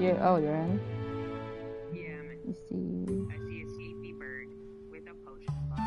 You're in. Yeah, man. You see. I see a sleepy bird with a potion bottle.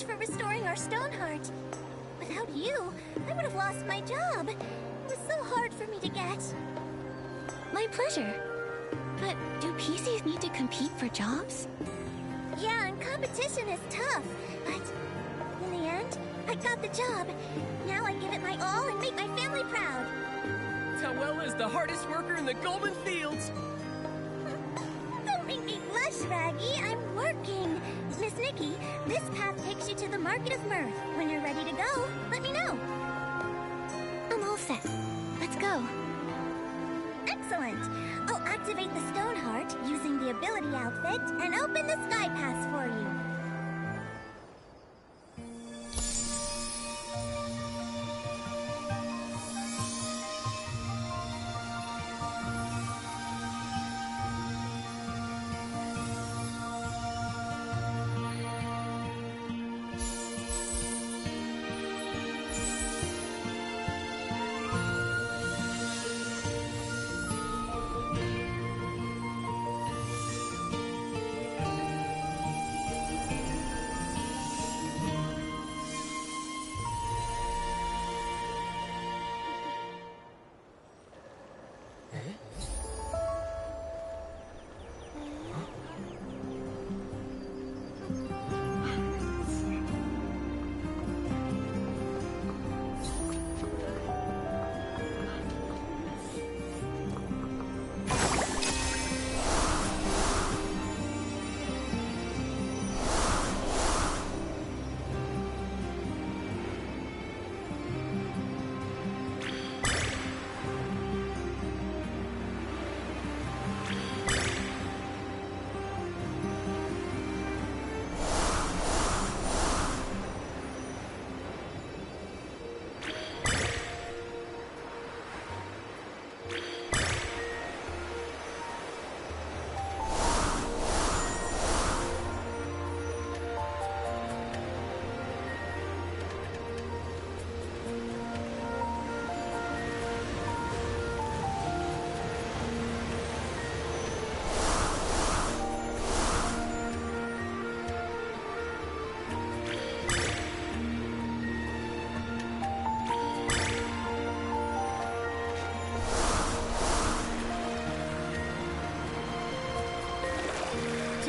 For restoring our stone heart. Without you, I would have lost my job. It was so hard for me to get. My pleasure. But do PCs need to compete for jobs? Yeah, and competition is tough. But in the end, I got the job. Now I give it my all and make my family proud. Tawella is the hardest worker in the Golden Fields. Don't make me blush, Raggy. I'm working. Miss Nikki, this path takes you to the Market of Mirth. When you're ready to go, let me know. I'm all set. Let's go. Excellent. I'll activate the stone heart using the ability outfit and open the sky pass for you.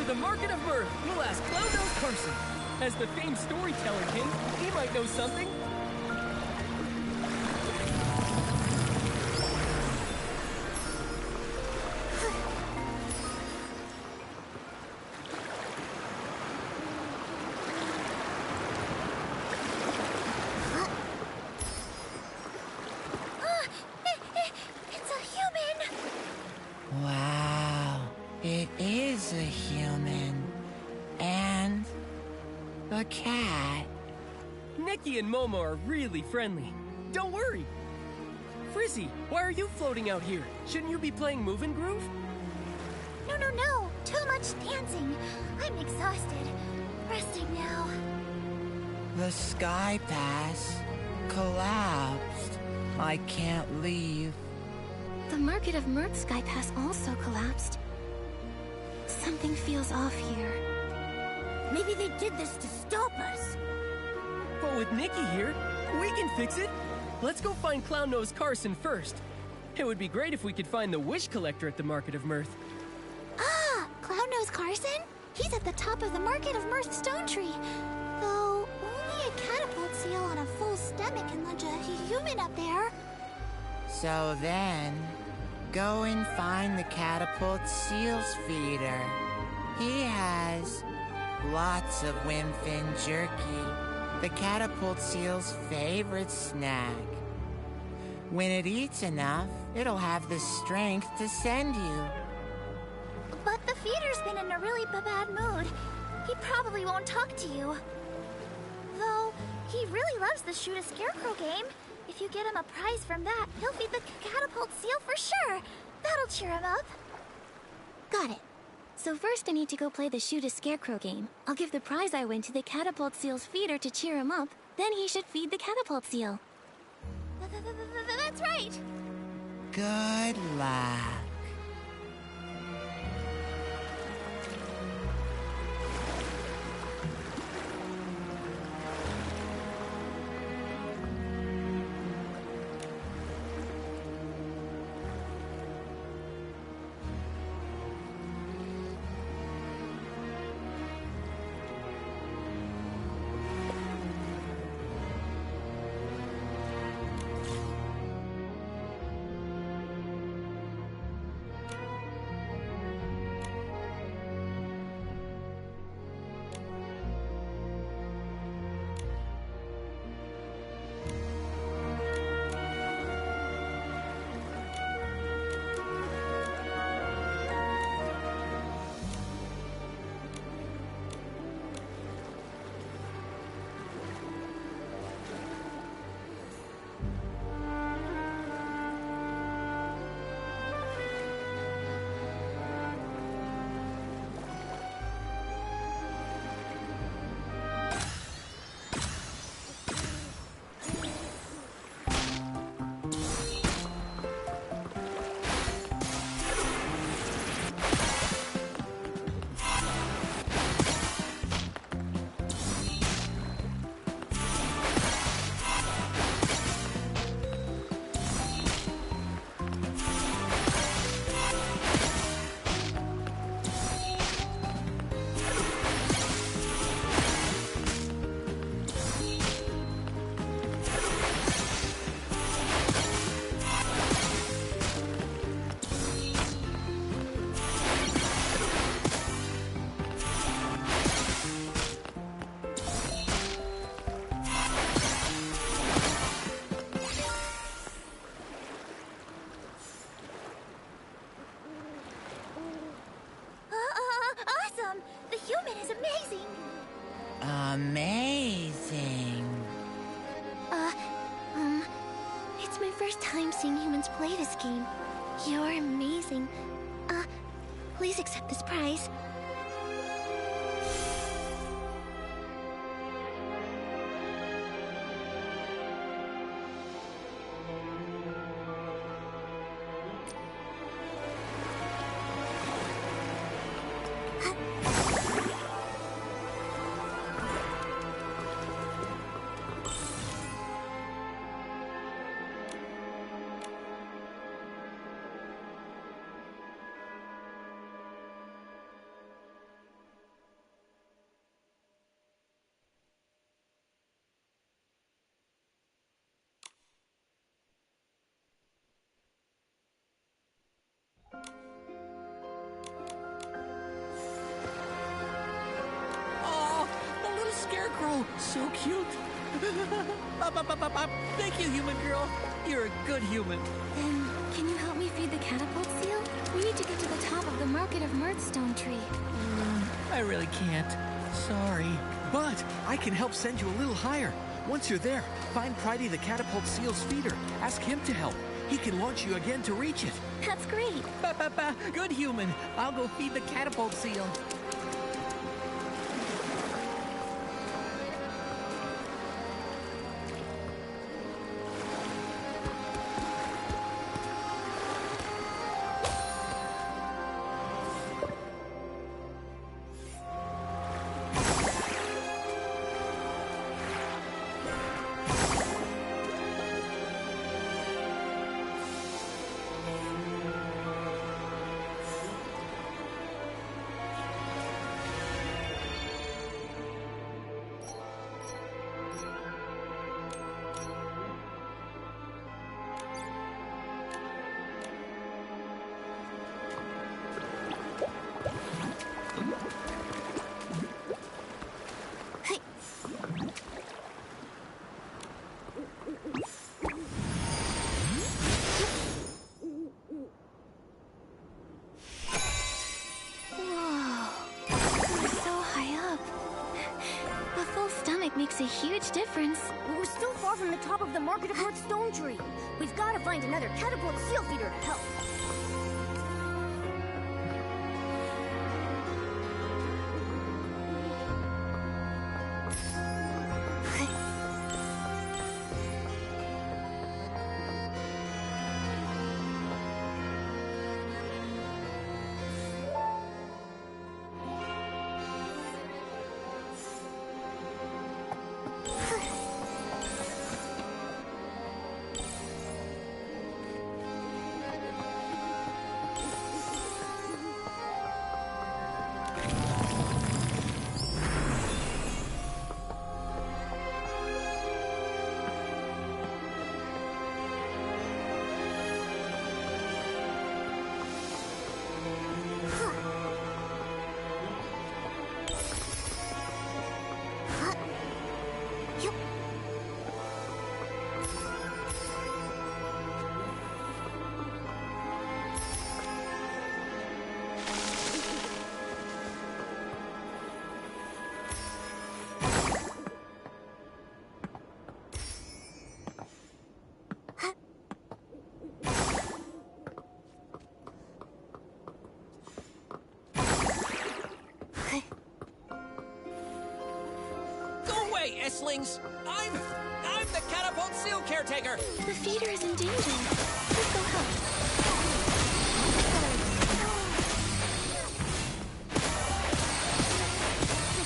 The Market of Mirth. We'll ask Clownose Carson. As the famed storyteller king, he might know something. It's a human! Wow, it is a human. And a cat. Nikki and Momo are really friendly. Don't worry. Frizzy, why are you floating out here? Shouldn't you be playing Move and Groove? No. Too much dancing. I'm exhausted. Resting now. The sky pass collapsed. I can't leave. The Market of Mirth Sky Pass also collapsed. Something feels off here. Maybe they did this to stop us. But with Nikki here, we can fix it. Let's go find Clown-Nose Carson first. It would be great if we could find the Wish Collector at the Market of Mirth. Ah, Clown-Nose Carson? He's at the top of the Market of Mirth stone tree. Though, only a catapult seal on a full stomach can launch a human up there. So then, go and find the catapult seal's feeder. He has lots of windfin jerky, the catapult seal's favorite snack. When it eats enough, it'll have the strength to send you. But the feeder's been in a really bad mood. He probably won't talk to you. Though, he really loves the Shoot a Scarecrow game. If you get him a prize from that, he'll feed the catapult seal for sure. That'll cheer him up. Got it. So first I need to go play the Shoot a Scarecrow game. I'll give the prize I win to the catapult seal's feeder to cheer him up. Then he should feed the catapult seal. That's right. Good luck. Awesome! The human is amazing! Amazing. It's my first time seeing humans play this game. You're amazing. Please accept this prize. Oh, a little scarecrow. So cute. Up, up, up, up, up. Thank you, human girl. You're a good human. Then, can you help me feed the catapult seal? We need to get to the top of the Market of Mirthstone tree. I really can't. Sorry. But I can help send you a little higher. Once you're there, find Pridey the catapult seal's feeder. Ask him to help. He can launch you again to reach it. That's great. Ba, ba, ba. Good human. I'll go feed the catapult seal. makes a huge difference. We're still far from the top of the Market of Earth stone tree. We've got to find another catapult seal feeder to help. S-Lings! I'm the catapult seal caretaker! The feeder is in danger. Let's go help.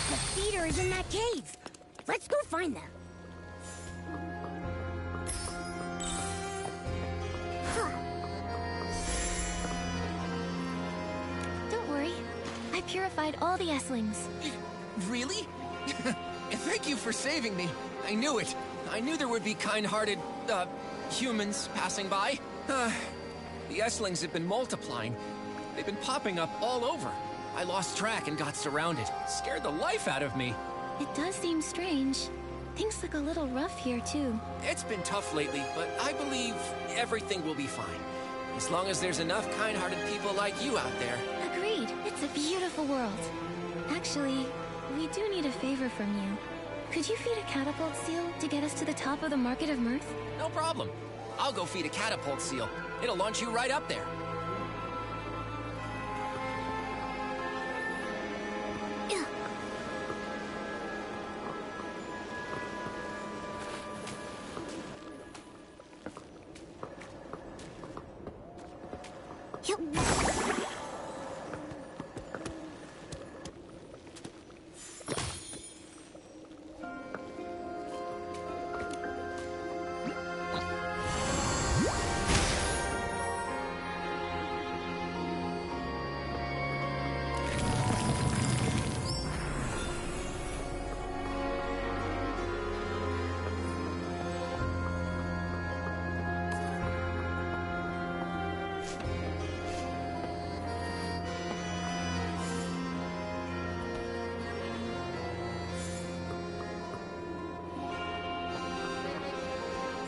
The feeder is in that cave. Let's go find them. Don't worry. I purified all the S-Lings. Really? Thank you for saving me. I knew it. I knew there would be kind-hearted, humans passing by. The S-Lings have been multiplying. They've been popping up all over. I lost track and got surrounded. Scared the life out of me. It does seem strange. Things look a little rough here, too. It's been tough lately, but I believe everything will be fine. As long as there's enough kind-hearted people like you out there. Agreed. It's a beautiful world. Actually, we do need a favor from you. Could you feed a catapult seal to get us to the top of the Market of Mirth? No problem. I'll go feed a catapult seal. It'll launch you right up there.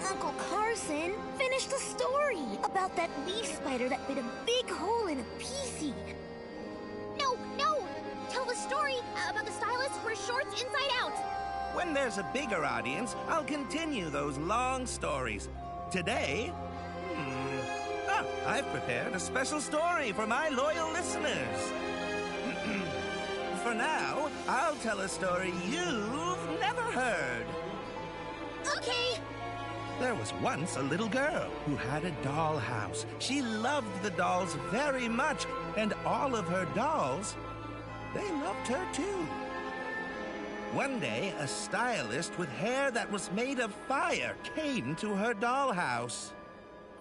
Uncle Carson finished the story about that leaf spider that bit a big hole in a pea seed. No! Tell the story about the stylist who wears shorts inside out. When there's a bigger audience, I'll continue those long stories. Today, I've prepared a special story for my loyal listeners. For now, I'll tell a story you've never heard. Okay. There was once a little girl who had a dollhouse. She loved the dolls very much, and all of her dolls, they loved her too. One day, a stylist with hair that was made of fire came to her dollhouse.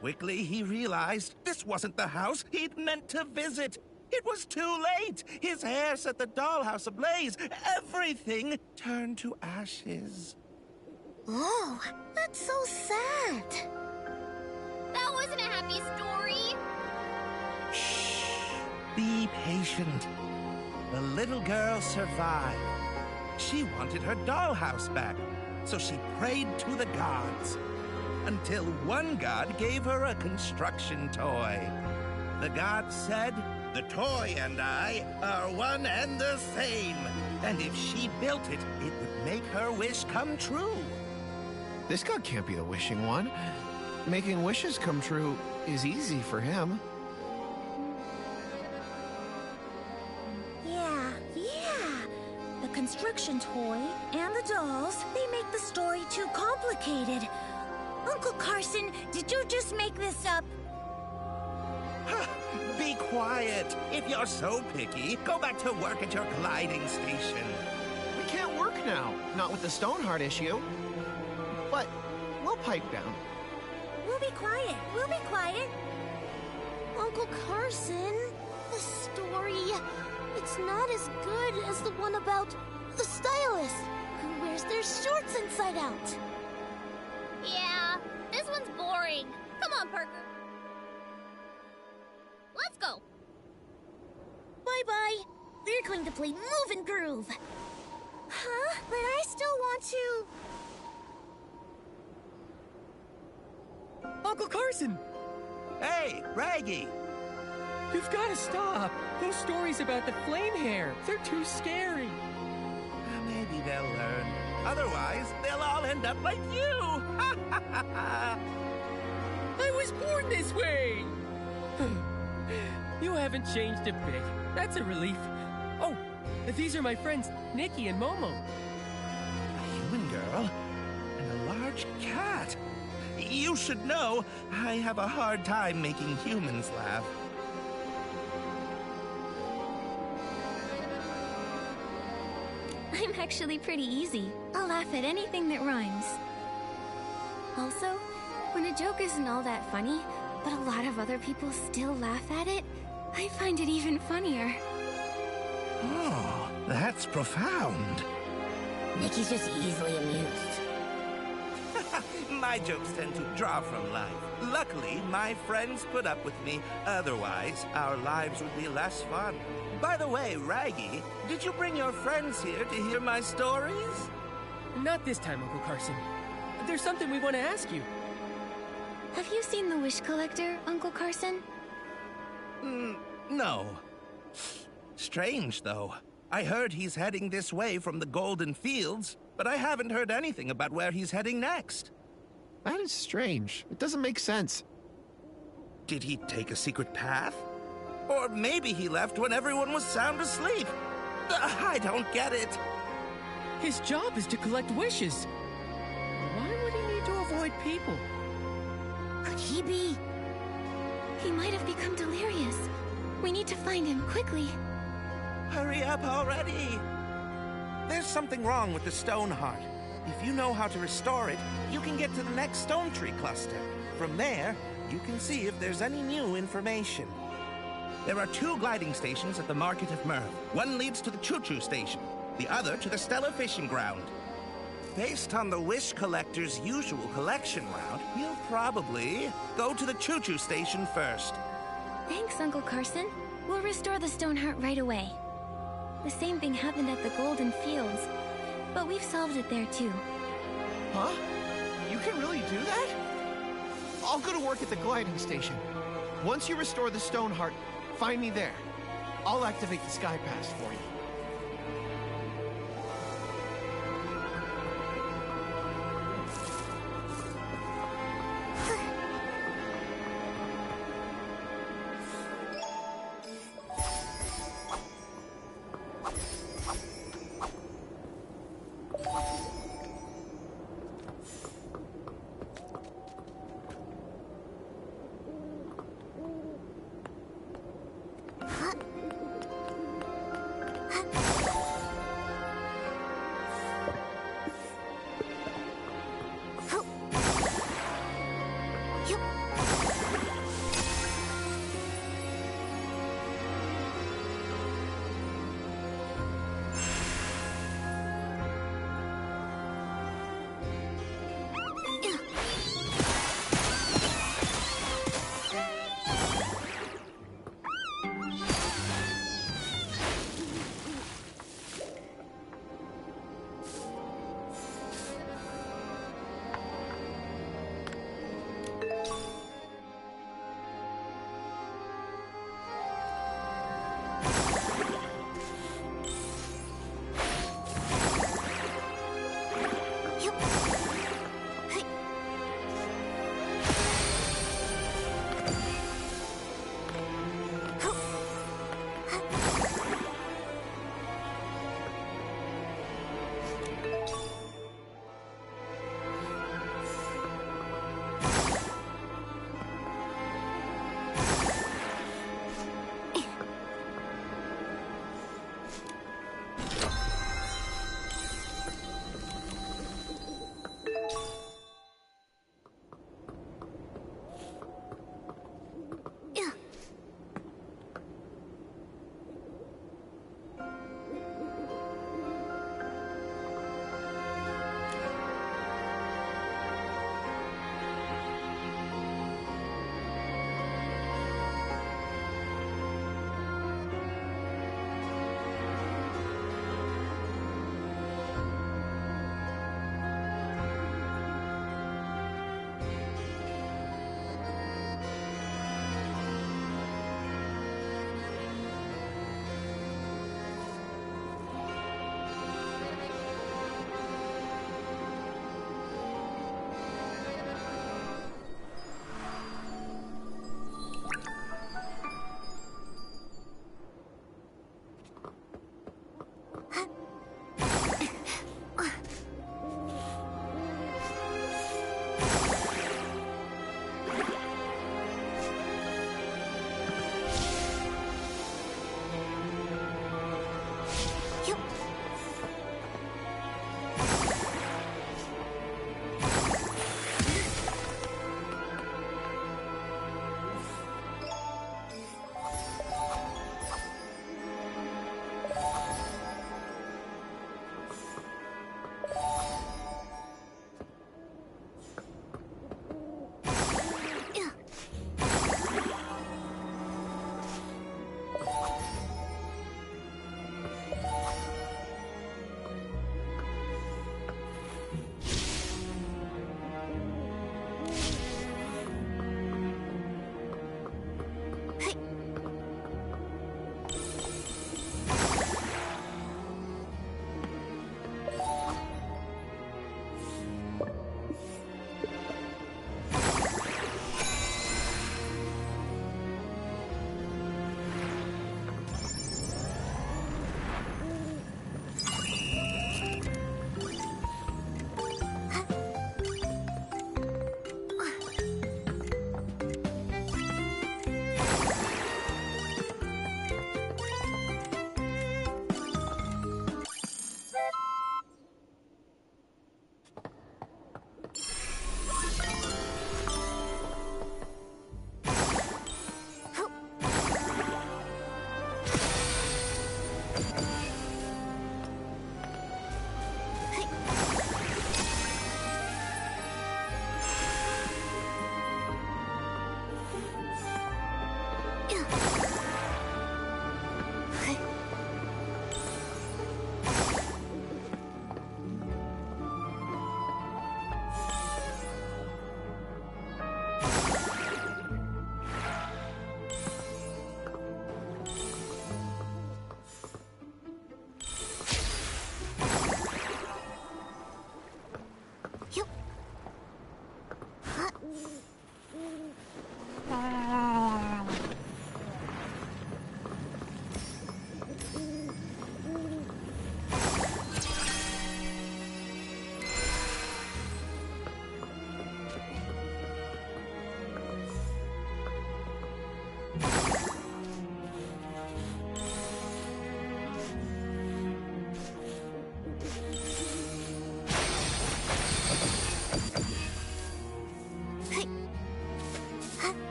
Quickly, he realized this wasn't the house he'd meant to visit. It was too late. His hair set the dollhouse ablaze. Everything turned to ashes. Oh, that's so sad. That wasn't a happy story. Shh. Be patient. The little girl survived. She wanted her dollhouse back, so she prayed to the gods. Until one god gave her a construction toy. The god said, "The toy and I are one and the same." And if she built it, it would make her wish come true. This god can't be the wishing one. Making wishes come true is easy for him. Yeah. The construction toy and the dolls, they make the story too complicated. Uncle Carson, did you just make this up? Be quiet. If you're so picky, go back to work at your gliding station. We can't work now, not with the Stoneheart issue. But we'll pipe down. We'll be quiet. Uncle Carson, the story, it's not as good as the one about the stylist who wears their shorts inside out. Yeah, this one's boring. Come on, Parker. Let's go. Bye-bye. We're going to play Move and Groove. Huh? But I still want to... Uncle Carson! Hey, Raggy! You've got to stop! Those stories about the flame hair, they're too scary. Maybe they'll learn. Otherwise, they'll all end up like you! I was born this way! You haven't changed a bit. That's a relief. Oh, these are my friends, Nikki and Momo. A human girl and a large cat. You should know, I have a hard time making humans laugh. I'm actually pretty easy. I'll laugh at anything that rhymes. Also, when a joke isn't all that funny, but a lot of other people still laugh at it, I find it even funnier. Oh, that's profound. Nikki's just easily amused. My jokes tend to draw from life. Luckily, my friends put up with me. Otherwise, our lives would be less fun. By the way, Raggy, did you bring your friends here to hear my stories? Not this time, Uncle Carson. There's something we want to ask you. Have you seen the Wish Collector, Uncle Carson? No. Strange, though. I heard he's heading this way from the Golden Fields, but I haven't heard anything about where he's heading next. That is strange. It doesn't make sense. Did he take a secret path? Or maybe he left when everyone was sound asleep. I don't get it. His job is to collect wishes. Why would he need to avoid people? Could he be? He might have become delirious. We need to find him quickly. Hurry up already! There's something wrong with the stone heart. If you know how to restore it, you can get to the next stone tree cluster. From there, you can see if there's any new information. There are 2 gliding stations at the Market of Mirth. One leads to the Choo-Choo Station, the other to the Stella Fishing Ground. Based on the Wish Collector's usual collection route, you'll probably go to the Choo-Choo Station first. Thanks, Uncle Carson. We'll restore the Stoneheart right away. The same thing happened at the Golden Fields, but we've solved it there too. Huh? You can really do that? I'll go to work at the gliding station. Once you restore the Stoneheart, find me there. I'll activate the Sky Pass for you.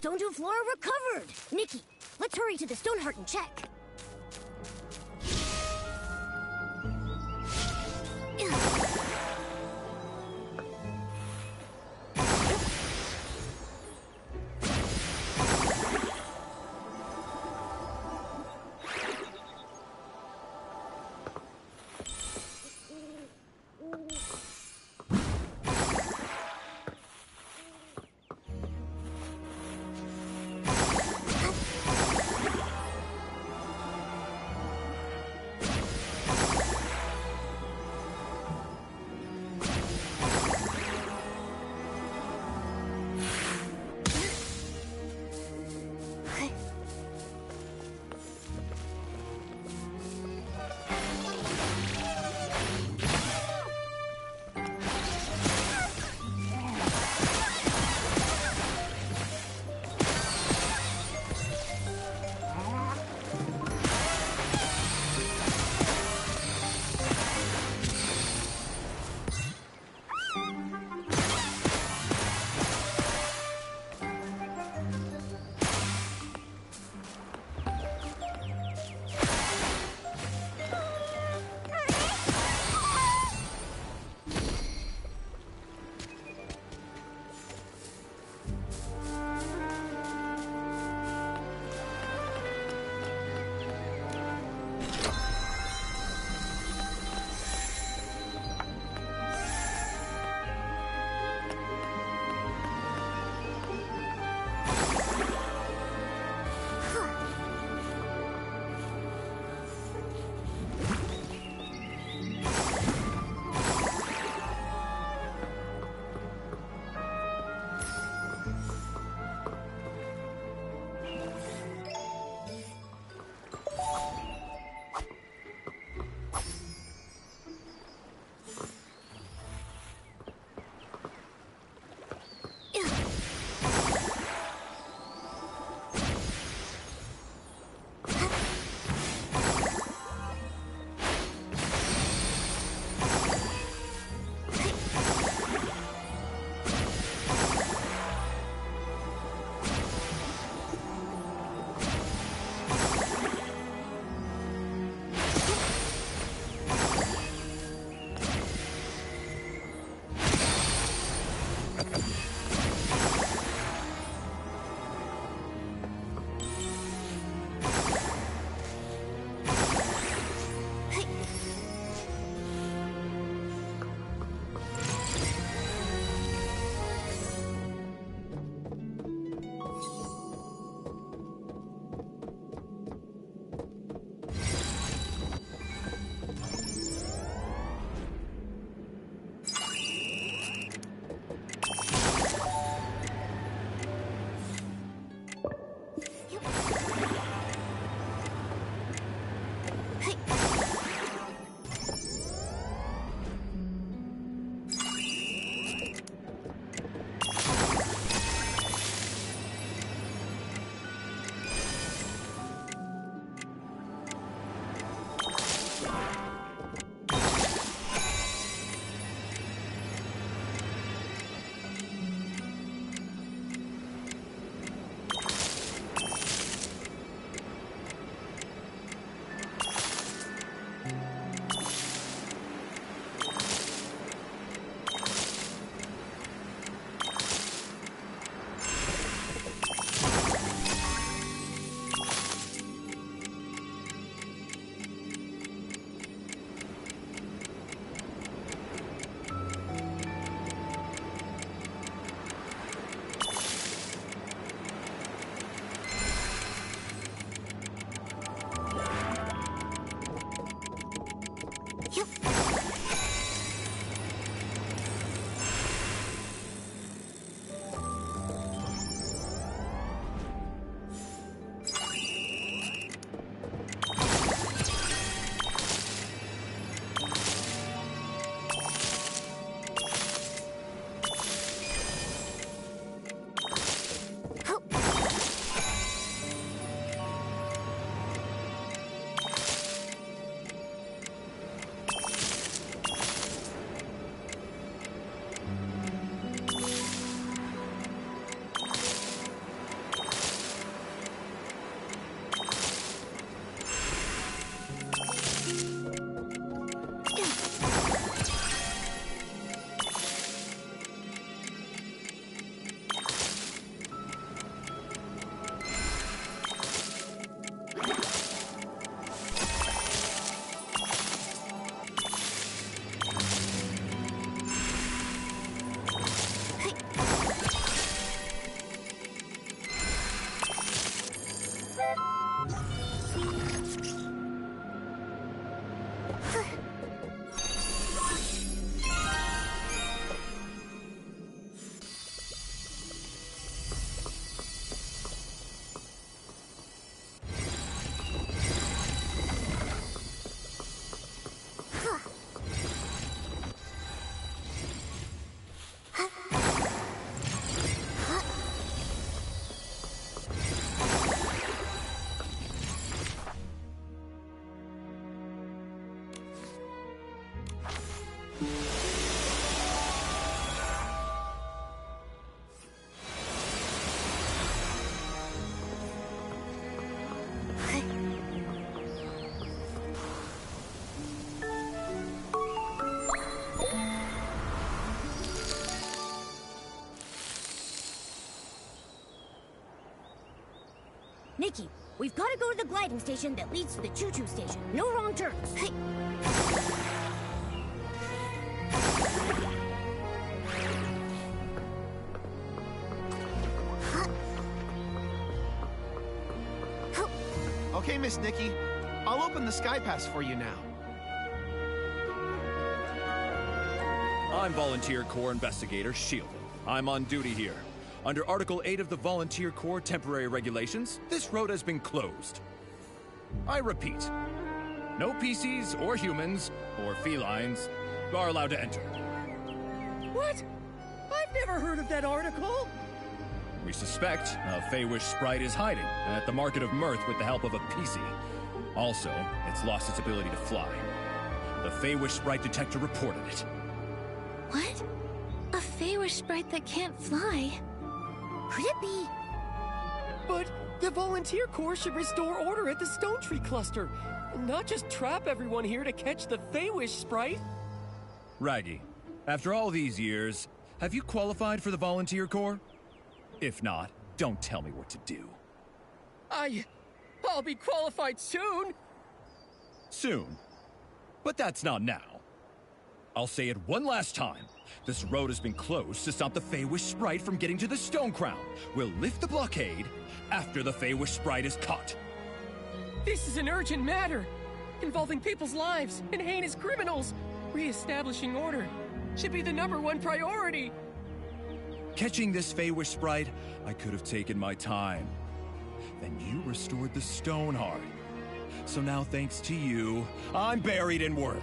Stone2 flora recovered! Nikki, let's hurry to the Stoneheart and check. Nikki, we've got to go to the gliding station that leads to the choo-choo station. No wrong turns. Hey. Okay, Miss Nikki. I'll open the Sky Pass for you now. I'm Volunteer Corps Investigator Shieldon. I'm on duty here. Under Article 8 of the Volunteer Corps Temporary Regulations, this road has been closed. I repeat, no PCs or humans or felines are allowed to enter. What? I've never heard of that article. We suspect a Feywish sprite is hiding at the Market of Mirth with the help of a PC. Also, it's lost its ability to fly. The Feywish sprite detector reported it. What? A Feywish sprite that can't fly? Could it be? But the Volunteer Corps should restore order at the Stone Tree Cluster, and not just trap everyone here to catch the Feywish sprite. Raggy, after all these years, have you qualified for the Volunteer Corps? If not, don't tell me what to do. I'll be qualified soon. Soon? But that's not now. I'll say it one last time. This road has been closed to stop the Feywish sprite from getting to the Stone Crown. We'll lift the blockade after the Feywish sprite is caught. This is an urgent matter, involving people's lives and heinous criminals. Re-establishing order should be the #1 priority. Catching this Feywish sprite, I could have taken my time. Then you restored the Stoneheart. So now, thanks to you, I'm buried in work.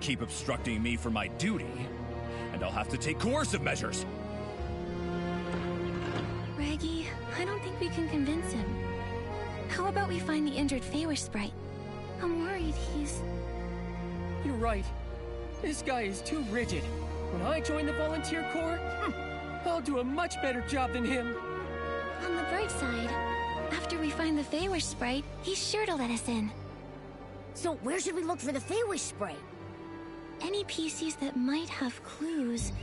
Keep obstructing me from my duty, and I'll have to take coercive measures. Raggy, I don't think we can convince him. How about we find the injured Feywish sprite? I'm worried he's... You're right. This guy is too rigid. When I join the Volunteer Corps, I'll do a much better job than him. On the bright side, after we find the Feywish sprite, he's sure to let us in. So where should we look for the Feywish sprite? Any PCs that might have clues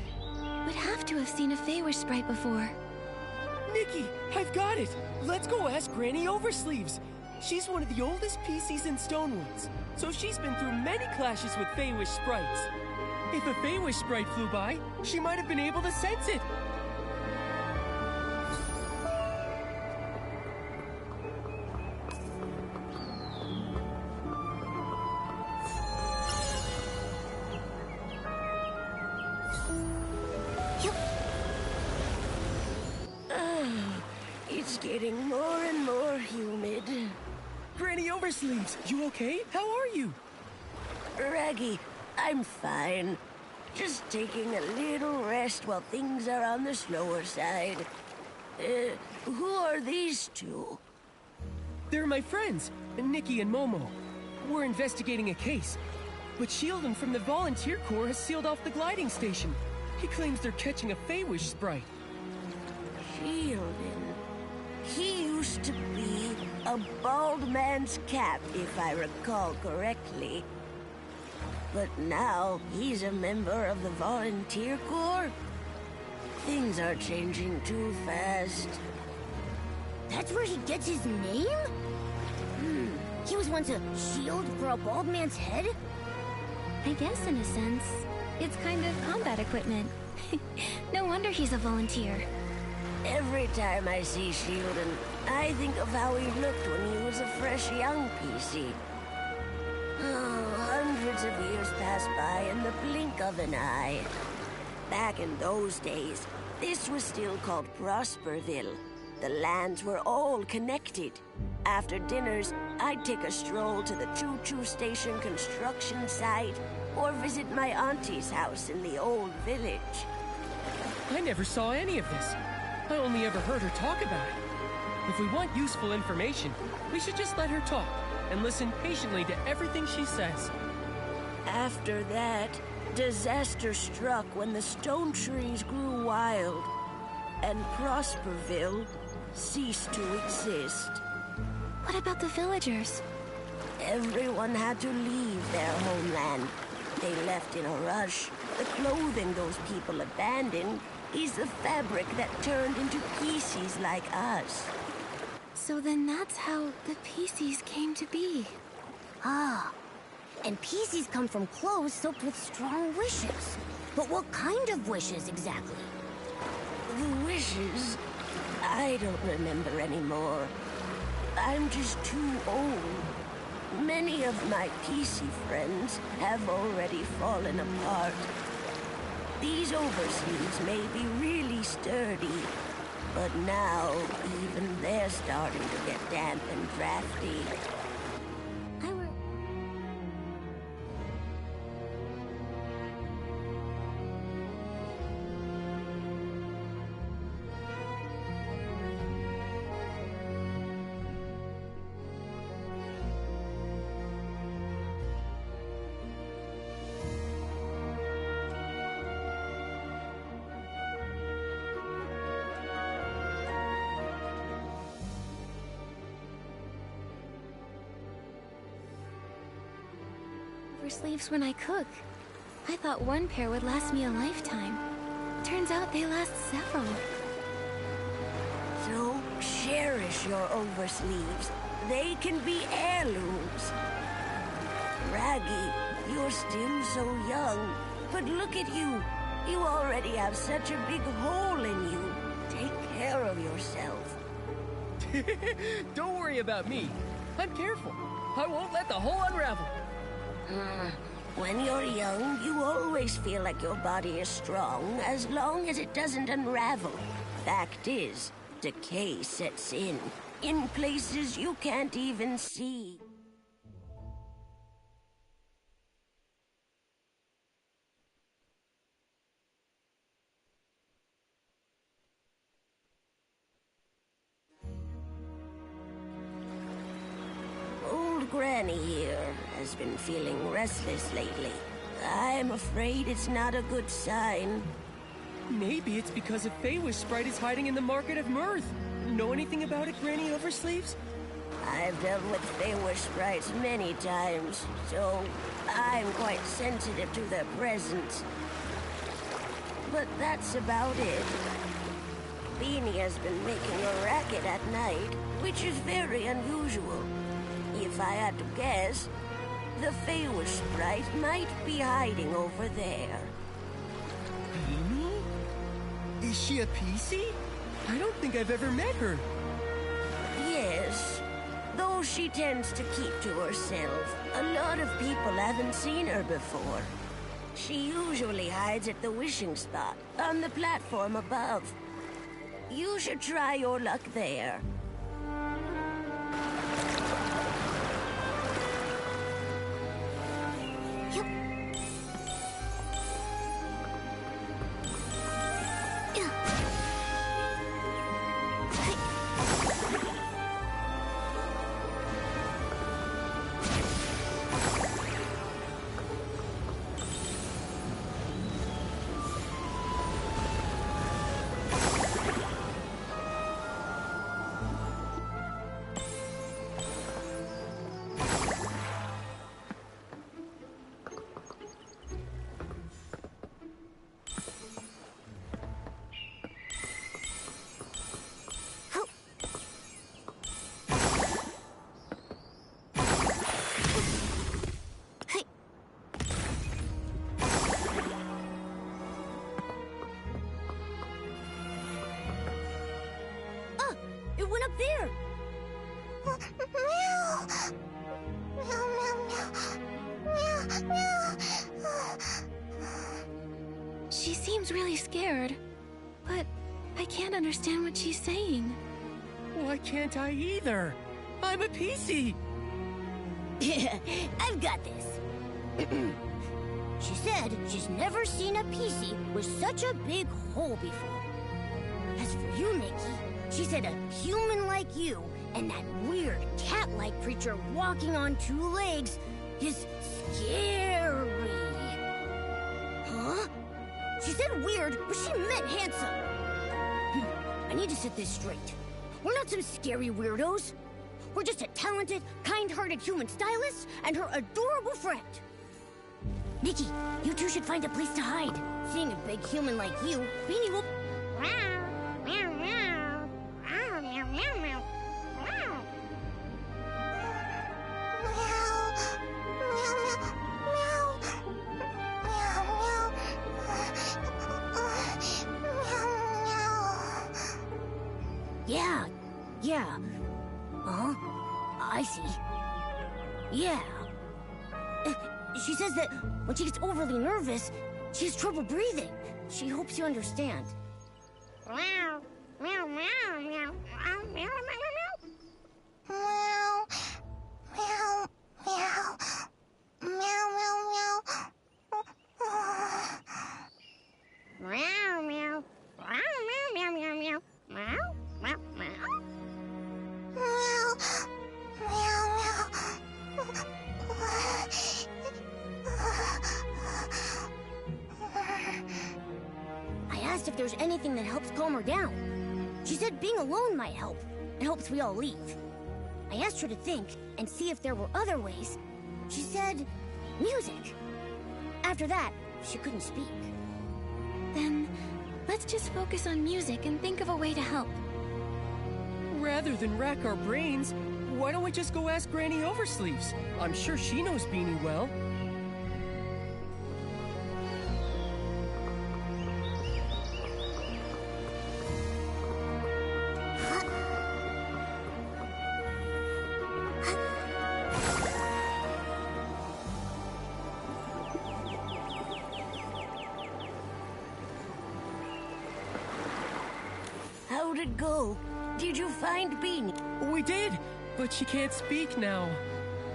would have to have seen a Feywish sprite before. Nikki, I've got it! Let's go ask Granny Oversleeves. She's one of the oldest PCs in Stonewoods, so she's been through many clashes with Feywish sprites. If a Feywish sprite flew by, she might have been able to sense it. It's getting more and more humid. Granny Oversleeves, you okay? How are you? Raggy, I'm fine. Just taking a little rest while things are on the slower side. Who are these two? They're my friends, Nikki and Momo. We're investigating a case, but Shieldon from the Volunteer Corps has sealed off the gliding station. He claims they're catching a Feywish sprite. Shieldon. He used to be a bald man's cap, if I recall correctly. But now he's a member of the Volunteer Corps? Things are changing too fast. That's where he gets his name? He was once a shield for a bald man's head? I guess in a sense, it's kind of combat equipment. No wonder he's a volunteer. Every time I see Shieldon, I think of how he looked when he was a fresh young PC. Oh, hundreds of years pass by in the blink of an eye. Back in those days, this was still called Prosperville. The lands were all connected. After dinners, I'd take a stroll to the choo-choo station construction site or visit my auntie's house in the old village. I never saw any of this. I only ever heard her talk about it. If we want useful information, we should just let her talk and listen patiently to everything she says. After that, Disaster struck when the stone trees grew wild, and Prosperville ceased to exist. What about the villagers? Everyone had to leave their homeland. They left in a rush. The clothing those people abandoned is the fabric that turned into PCs like us. So then that's how the PCs came to be. Ah, and PCs come from clothes soaked with strong wishes. But what kind of wishes exactly? The wishes? I don't remember anymore. I'm just too old. Many of my PC friends have already fallen apart. These oversleeves may be really sturdy, but now even they're starting to get damp and drafty. Sleeves when I cook. I thought one pair would last me a lifetime. Turns out they last several. So cherish your oversleeves. They can be heirlooms. Raggy, you're still so young, but look at you. You already have such a big hole in you. Take care of yourself. Don't worry about me. I'm careful. I won't let the hole unravel. When you're young, you always feel like your body is strong as long as it doesn't unravel. Fact is, decay sets in places you can't even see. Granny here has been feeling restless lately. I'm afraid it's not a good sign. Maybe it's because a Feywish sprite is hiding in the Market of Mirth. Know anything about it, Granny Oversleeves? I've dealt with Feywish sprites many times, so I'm quite sensitive to their presence. But that's about it. Beanie has been making a racket at night, which is very unusual. If I had to guess, the Feywish sprite might be hiding over there. Beanie? Is she a PC? I don't think I've ever met her. Yes, though she tends to keep to herself. A lot of people haven't seen her before. She usually hides at the wishing spot, on the platform above. You should try your luck there. Up there. She seems really scared, but I can't understand what she's saying. Why can't I either? I'm a PC. Yeah, I've got this. She said she's never seen a PC with such a big hole before. As for you, Nikki, she said a human like you and that weird cat-like creature walking on two legs is scary. Huh? She said weird, but she meant handsome. I need to set this straight. We're not some scary weirdos. We're just a talented, kind-hearted human stylist and her adorable friend. Nikki, you two should find a place to hide. Seeing a big human like you, Beanie will... Yeah. Huh? I see. Yeah. She says that when she gets overly nervous, she has trouble breathing. She hopes you understand. If there's anything that helps calm her down. She said being alone might help. It helps we all leave. I asked her to think and see if there were other ways. She said music. After that, she couldn't speak. Then, let's just focus on music and think of a way to help. Rather than rack our brains, why don't we just go ask Granny Oversleeves? I'm sure she knows Beanie well. How'd it go? Did you find Beanie? We did, but she can't speak now.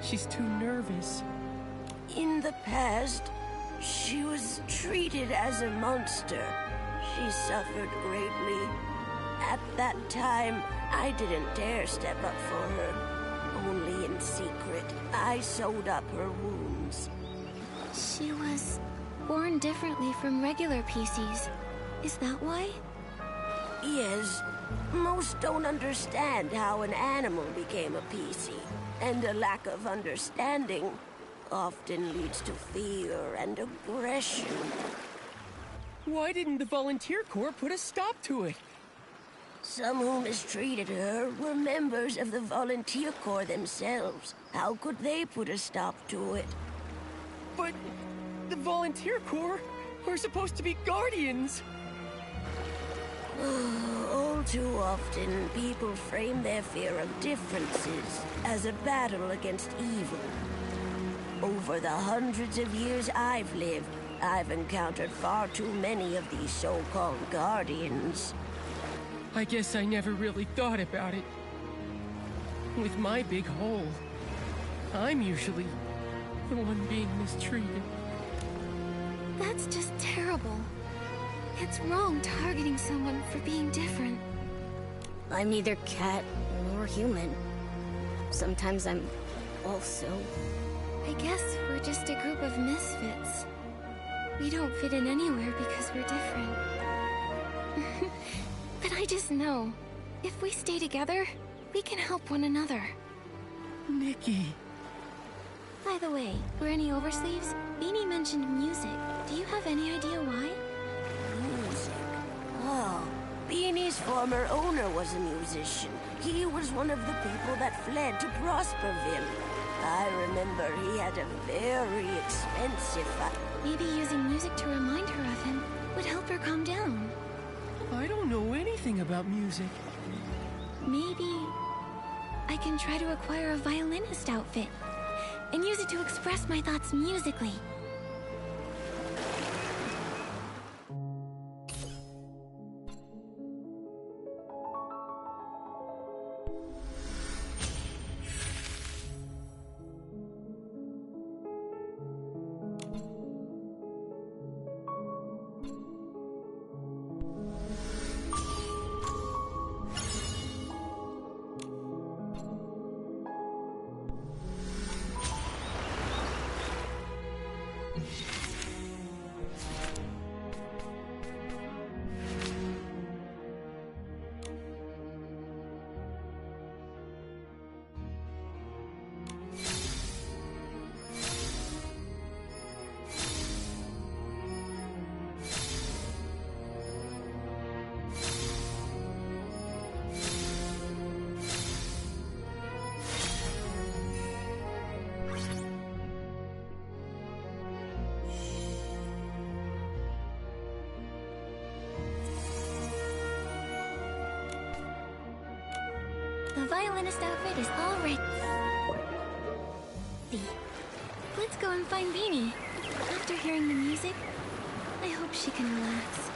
She's too nervous. In the past, she was treated as a monster. She suffered greatly. At that time, I didn't dare step up for her. Only in secret, I sewed up her wounds. She was born differently from regular PCs. Is that why? Yes. Most don't understand how an animal became a PC, and a lack of understanding often leads to fear and aggression. Why didn't the Volunteer Corps put a stop to it? Some who mistreated her were members of the Volunteer Corps themselves. How could they put a stop to it? But the Volunteer Corps are supposed to be guardians. All too often, people frame their fear of differences as a battle against evil. Over the hundreds of years I've lived, I've encountered far too many of these so-called guardians. I guess I never really thought about it. With my big hole, I'm usually the one being mistreated. That's just terrible. It's wrong targeting someone for being different. I'm neither cat nor human. Sometimes I'm also... I guess we're just a group of misfits. We don't fit in anywhere because we're different. But I just know, if we stay together, we can help one another. Nikki. By the way, Granny Oversleeves, Beanie mentioned music. Do you have any idea why? Music? Oh, Beanie's former owner was a musician. He was one of the people that fled to Prosperville. I remember he had a very expensive... Maybe using music to remind her of him would help her calm down. I don't know anything about music. Maybe I can try to acquire a violinist outfit and use it to express my thoughts musically. The violinist outfit is all ready. Let's go and find Beanie. After hearing the music, I hope she can relax.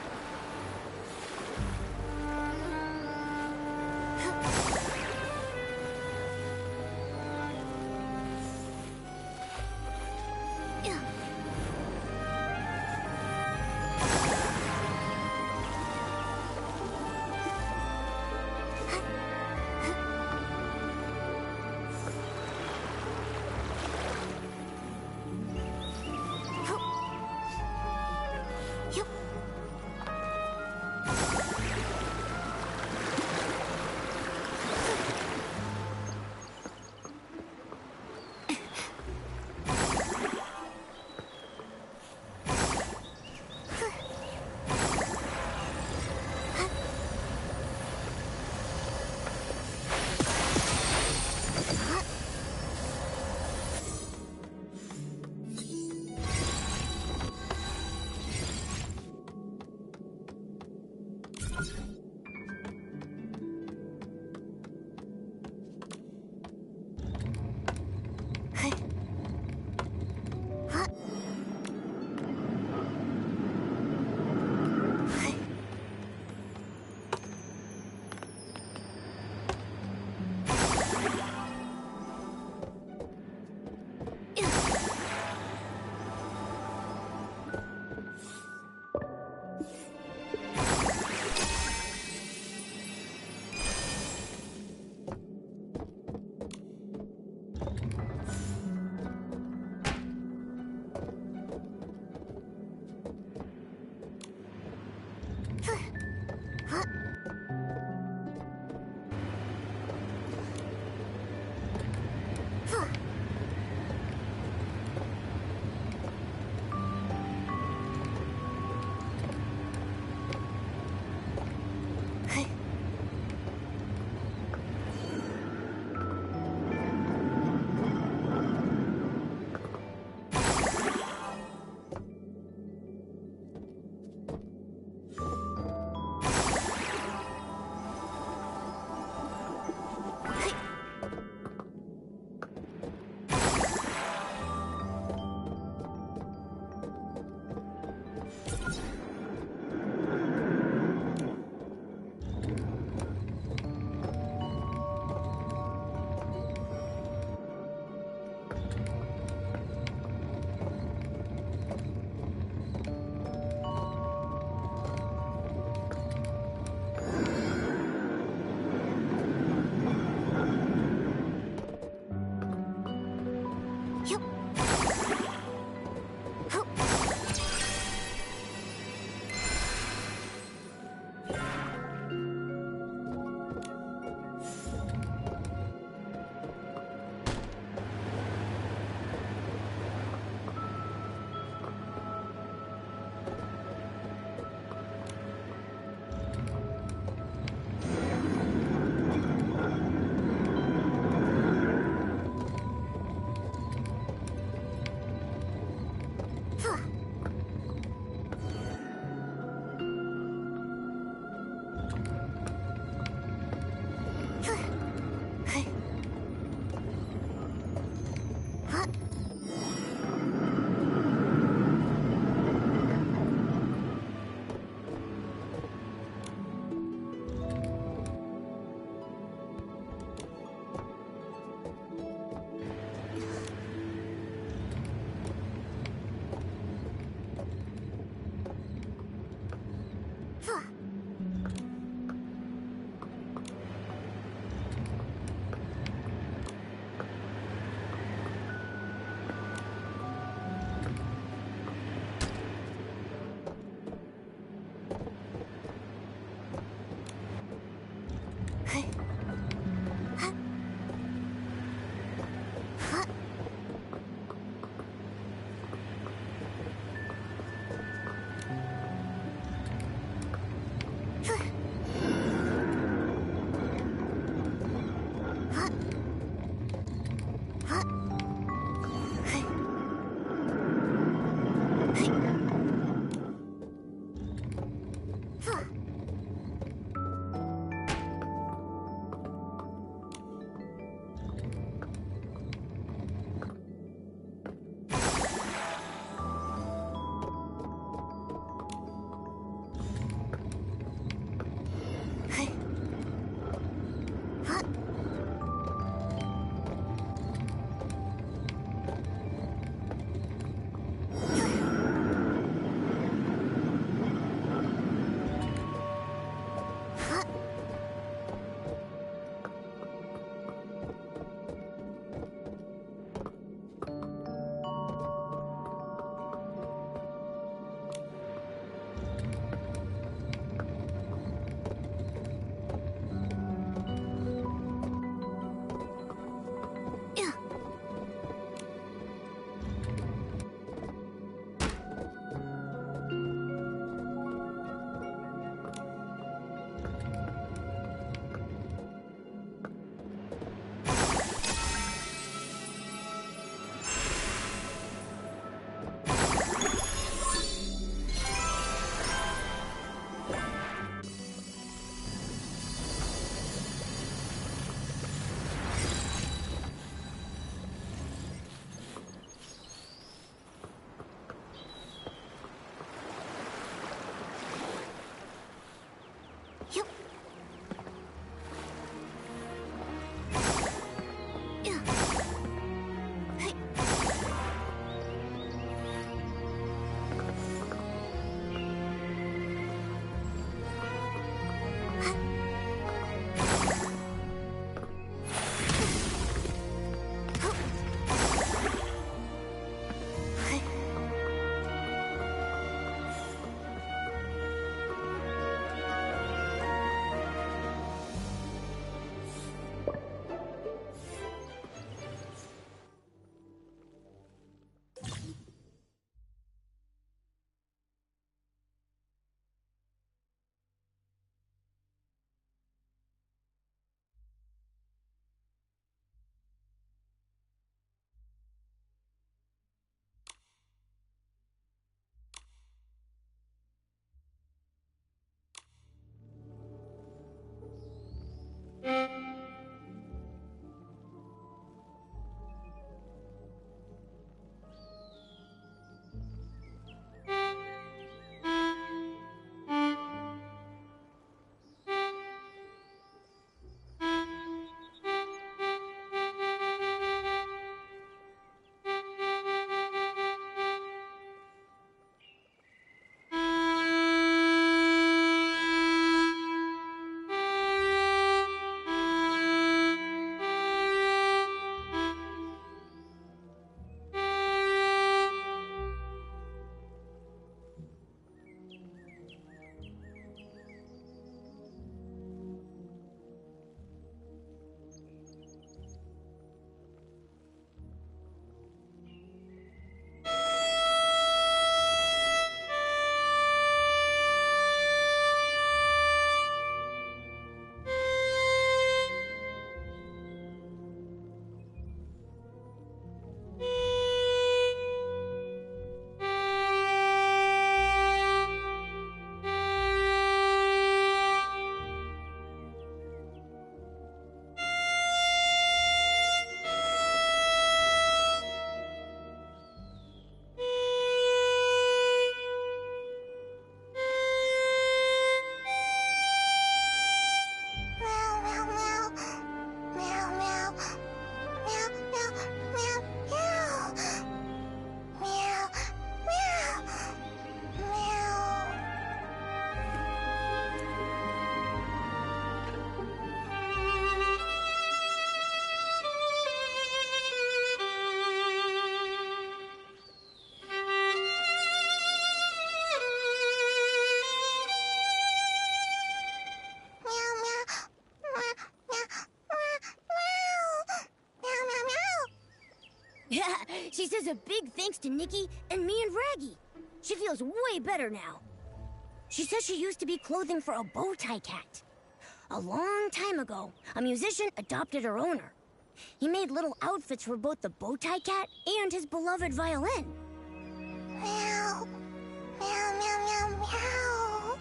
She says a big thanks to Nikki and me and Raggy. She feels way better now. She says she used to be clothing for a bow tie cat. A long time ago, a musician adopted her owner. He made little outfits for both the bow tie cat and his beloved violin. Meow. Meow, meow, meow, meow.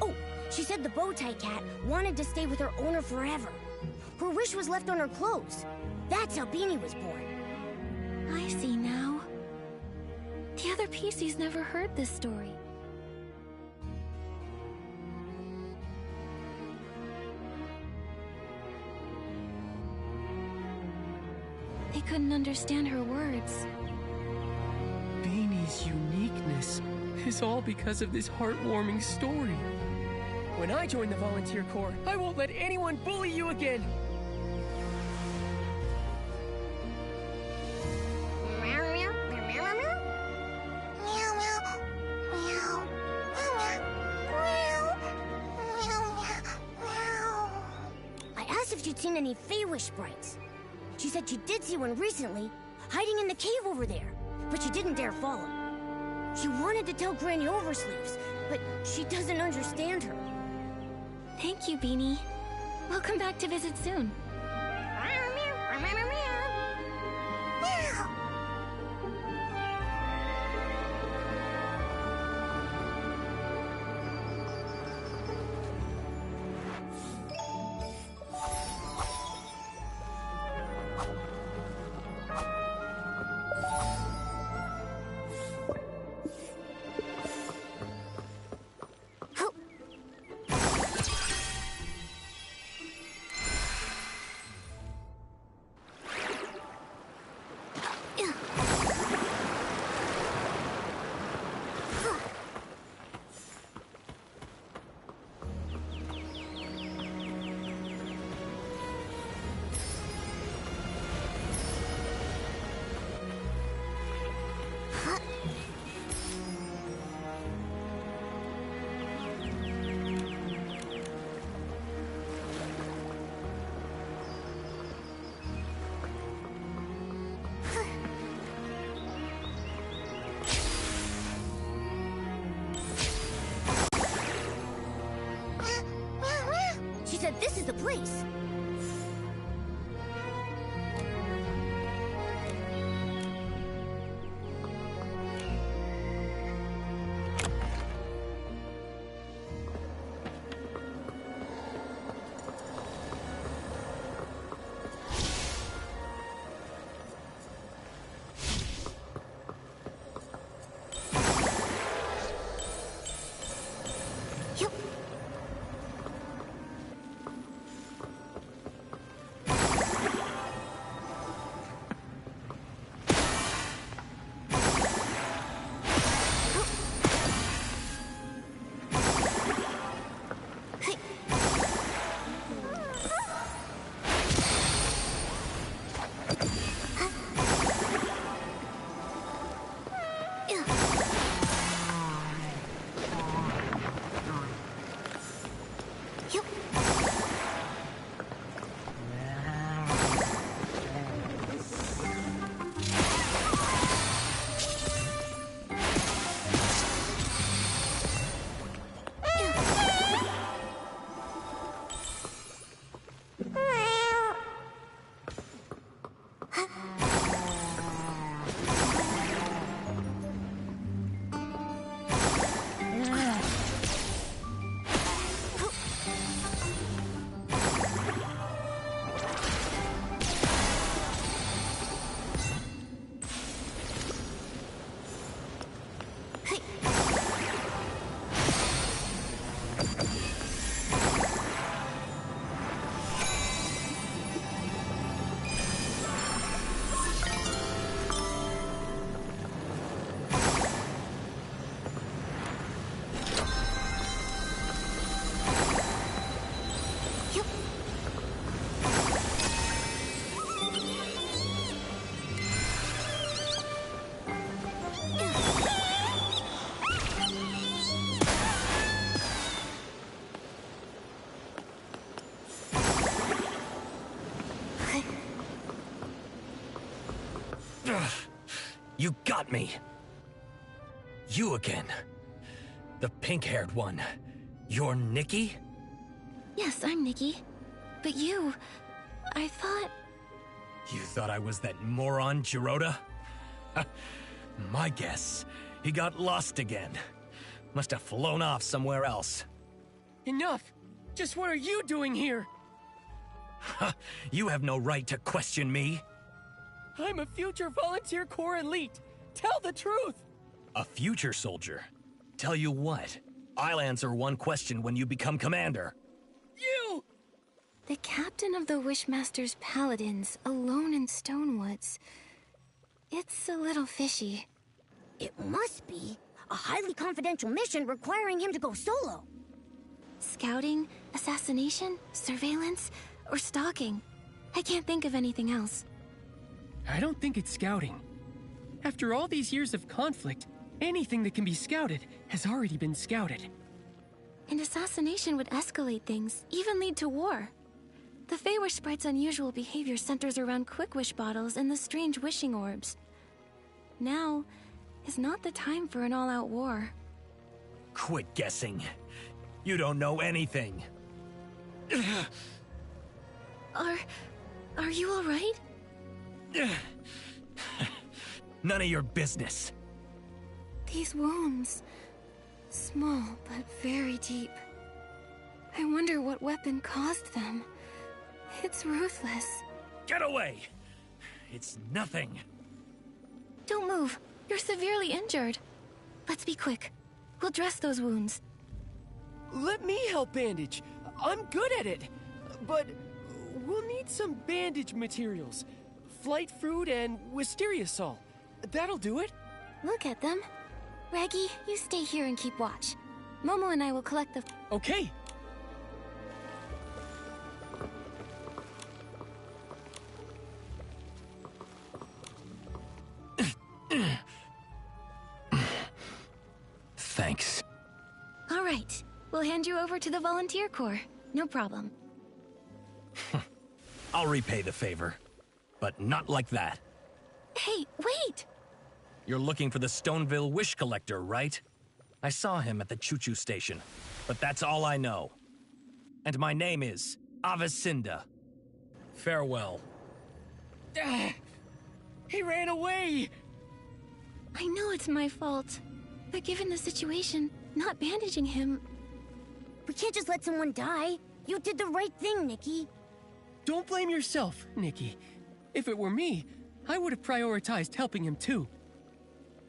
Oh, she said the bow tie cat wanted to stay with her owner forever. Her wish was left on her clothes. That's how Beanie was born. I see now. The other PCs never heard this story. They couldn't understand her words. Beanie's uniqueness is all because of this heartwarming story. When I join the volunteer corps, I won't let anyone bully you again. She'd seen any Feywish sprites. She said she did see one recently, hiding in the cave over there, but she didn't dare follow. She wanted to tell Granny Oversleeves, but she doesn't understand her. Thank you, Beanie. We'll come back to visit soon. She said this is the place. You got me. You again. The pink-haired one. You're Nikki? Yes, I'm Nikki. But you... I thought... You thought I was that moron, Giroda? My guess. He got lost again. Must have flown off somewhere else. Enough! Just what are you doing here? You have no right to question me. I'm a future Volunteer Corps elite. Tell the truth! A future soldier? Tell you what, I'll answer one question when you become commander. You! The captain of the Wishmaster's Paladins, alone in Stonewoods. It's a little fishy. It must be a highly confidential mission requiring him to go solo. Scouting, assassination, surveillance, or stalking. I can't think of anything else. I don't think it's scouting. After all these years of conflict, anything that can be scouted has already been scouted. And assassination would escalate things, even lead to war. The Feywish Sprite's unusual behavior centers around quick wish bottles and the strange wishing orbs. Now is not the time for an all-out war. Quit guessing. You don't know anything. Are you all right? None of your business. These wounds, small but very deep. I wonder what weapon caused them. It's ruthless. Get away! It's nothing. Don't move. You're severely injured. Let's be quick. We'll dress those wounds. Let me help bandage. I'm good at it. But we'll need some bandage materials. Flight fruit and wisteria salt. That'll do it. Look at them. Raggy, you stay here and keep watch. Momo and I will collect the... Okay. Thanks. All right. We'll hand you over to the Volunteer Corps. No problem. I'll repay the favor. But not like that. Hey, wait! You're looking for the Stoneville Wish Collector, right? I saw him at the choo-choo station, but that's all I know. And my name is Avicinda. Farewell. He ran away! I know it's my fault, but given the situation, not bandaging him... We can't just let someone die. You did the right thing, Nikki. Don't blame yourself, Nikki. If it were me, I would have prioritized helping him too.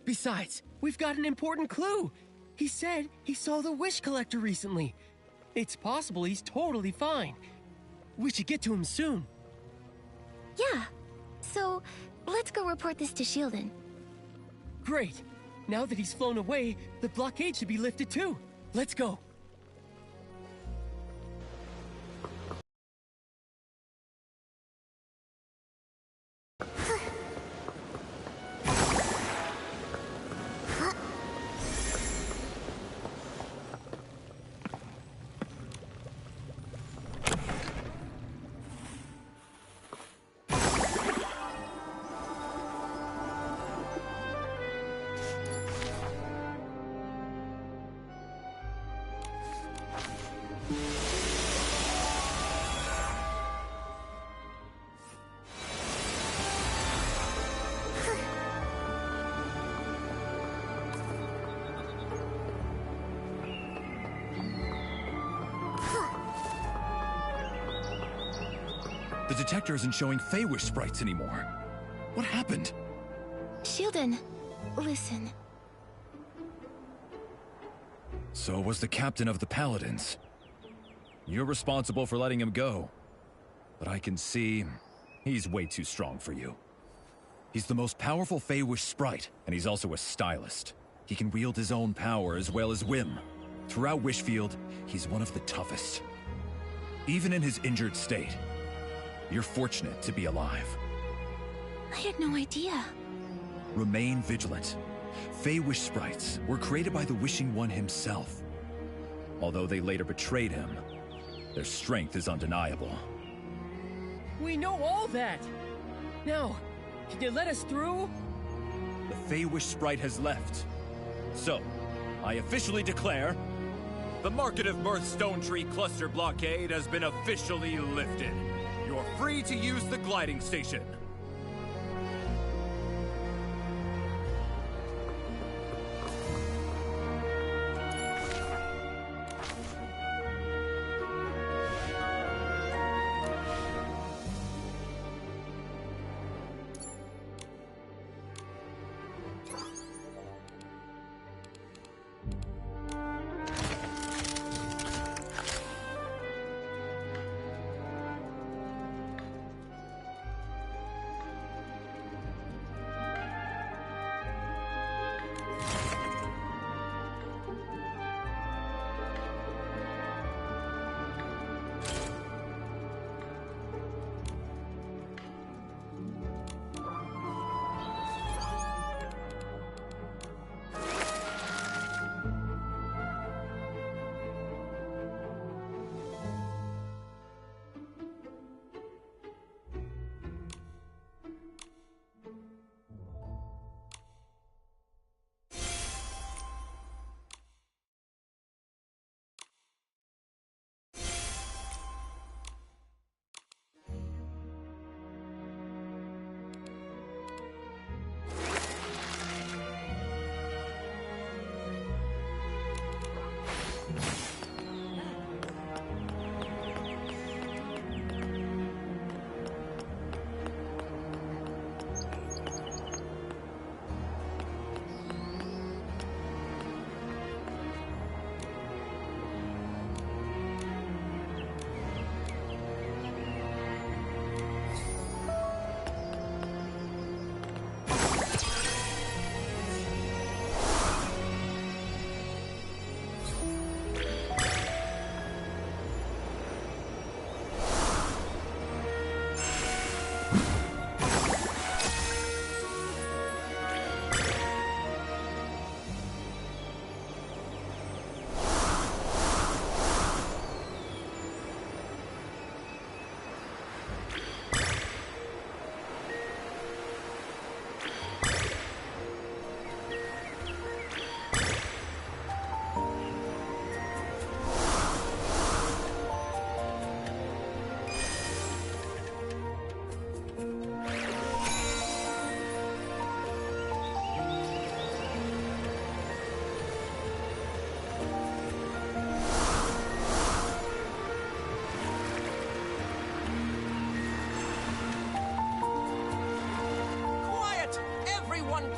Besides, we've got an important clue. He said he saw the Wish Collector recently. It's possible he's totally fine. We should get to him soon. Yeah. So, let's go report this to Shieldon. Great. Now that he's flown away, the blockade should be lifted too. Let's go. The detector isn't showing Feywish sprites anymore. What happened? Shieldon, listen. So was the captain of the Paladins. You're responsible for letting him go. But I can see he's way too strong for you. He's the most powerful Feywish sprite, and he's also a stylist. He can wield his own power as well as whim. Throughout Wishfield, he's one of the toughest. Even in his injured state, you're fortunate to be alive. I had no idea. Remain vigilant. Feywish sprites were created by the Wishing One himself. Although they later betrayed him, their strength is undeniable. We know all that! Now, can you let us through? Feywish sprite has left. So, I officially declare the Market of Mirth Stone Tree Cluster blockade has been officially lifted. You're free to use the gliding station.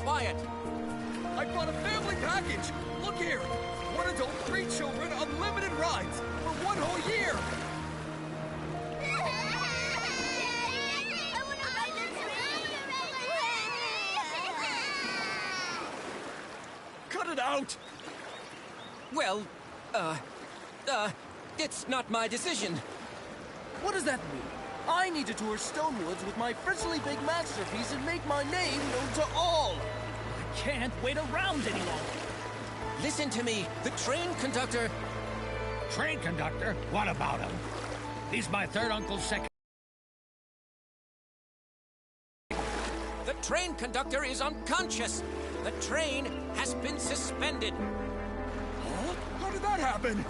Quiet! I bought a family package! Look here! 1 adult, 3 children, unlimited rides for 1 whole year! Cut it out! Well, it's not my decision. What does that mean? I need to tour Stonewoods with my frizzly big masterpiece and make my name known to all! I can't wait around any longer! Listen to me. The train conductor... Train conductor? What about him? He's my third uncle's second... The train conductor is unconscious. The train has been suspended. Huh? How did that happen?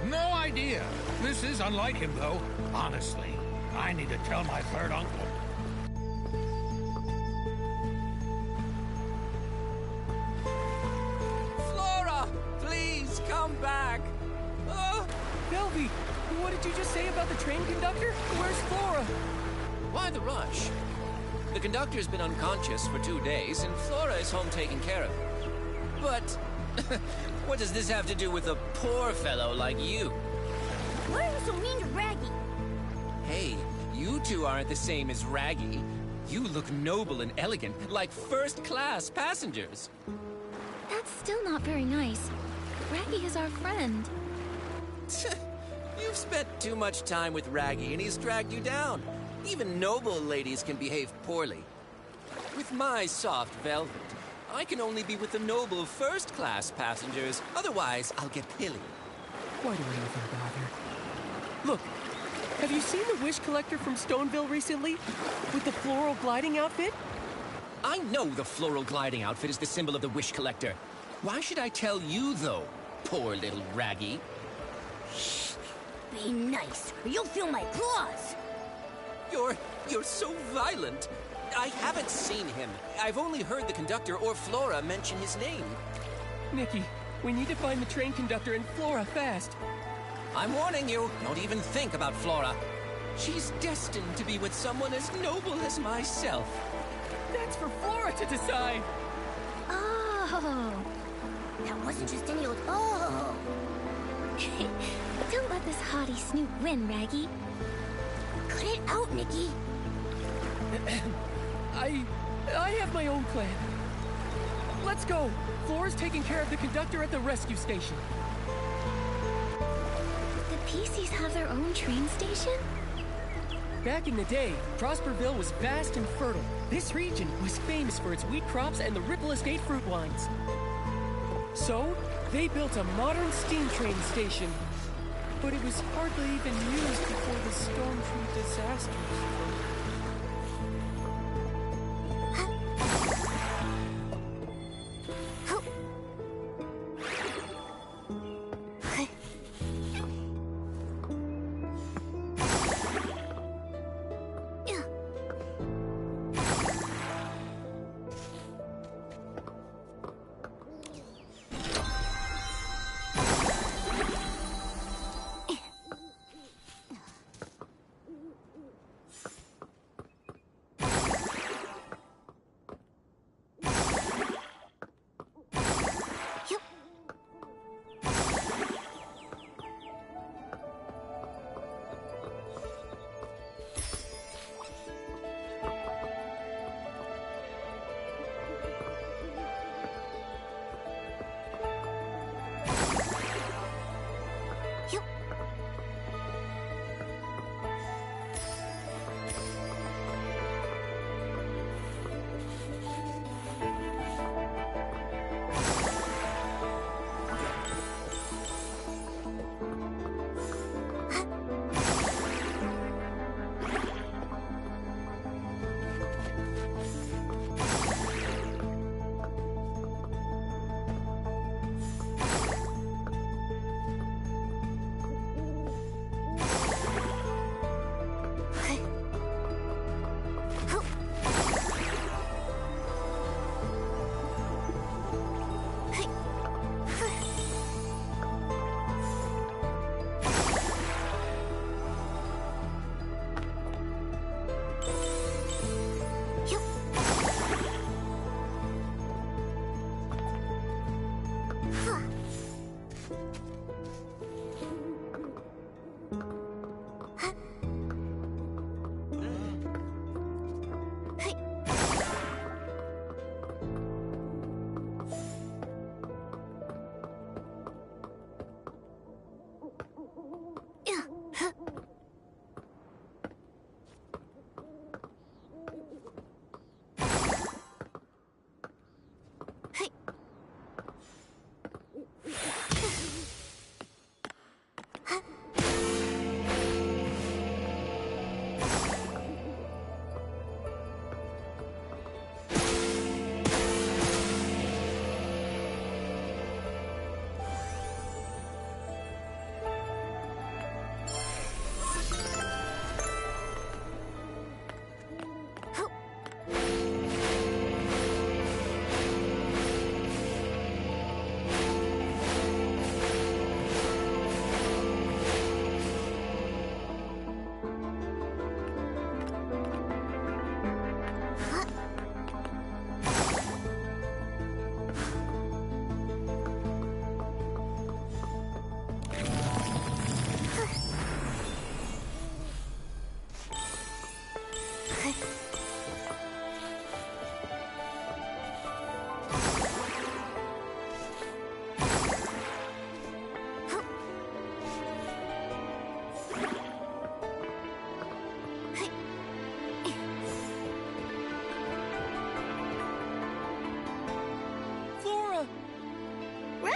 No idea. This is unlike him, though. Honestly, I need to tell my third uncle. Flora! Please, come back! Velvy, what did you just say about the train conductor? Where's Flora? Why the rush? The conductor's been unconscious for 2 days, and Flora is home taking care of him. But what does this have to do with a poor fellow like you? Why are you so mean to Raggy? Hey, you two aren't the same as Raggy. You look noble and elegant, like first-class passengers. That's still not very nice. Raggy is our friend. You've spent too much time with Raggy, and he's dragged you down. Even noble ladies can behave poorly. With my soft velvet, I can only be with the noble first-class passengers. Otherwise, I'll get pilly. Why do I even bother? Look, have you seen the Wish Collector from Stoneville recently? With the floral gliding outfit? I know the floral gliding outfit is the symbol of the Wish Collector. Why should I tell you, though, poor little Raggy? Be nice, or you'll feel my claws! You're so violent. I haven't seen him. I've only heard the conductor or Flora mention his name. Nikki, we need to find the train conductor and Flora fast. I'm warning you, don't even think about Flora. She's destined to be with someone as noble as myself. That's for Flora to decide. Oh, that wasn't just any old... Oh! Don't let this haughty snoot win, Raggy. Cut it out, Nikki. I have my own plan. Let's go. Flora's taking care of the conductor at the rescue station. The PCs have their own train station? Back in the day, Prosperville was vast and fertile. This region was famous for its wheat crops and the Ripple Estate fruit wines. So, they built a modern steam train station. But it was hardly even used before the Storm Tree disasters.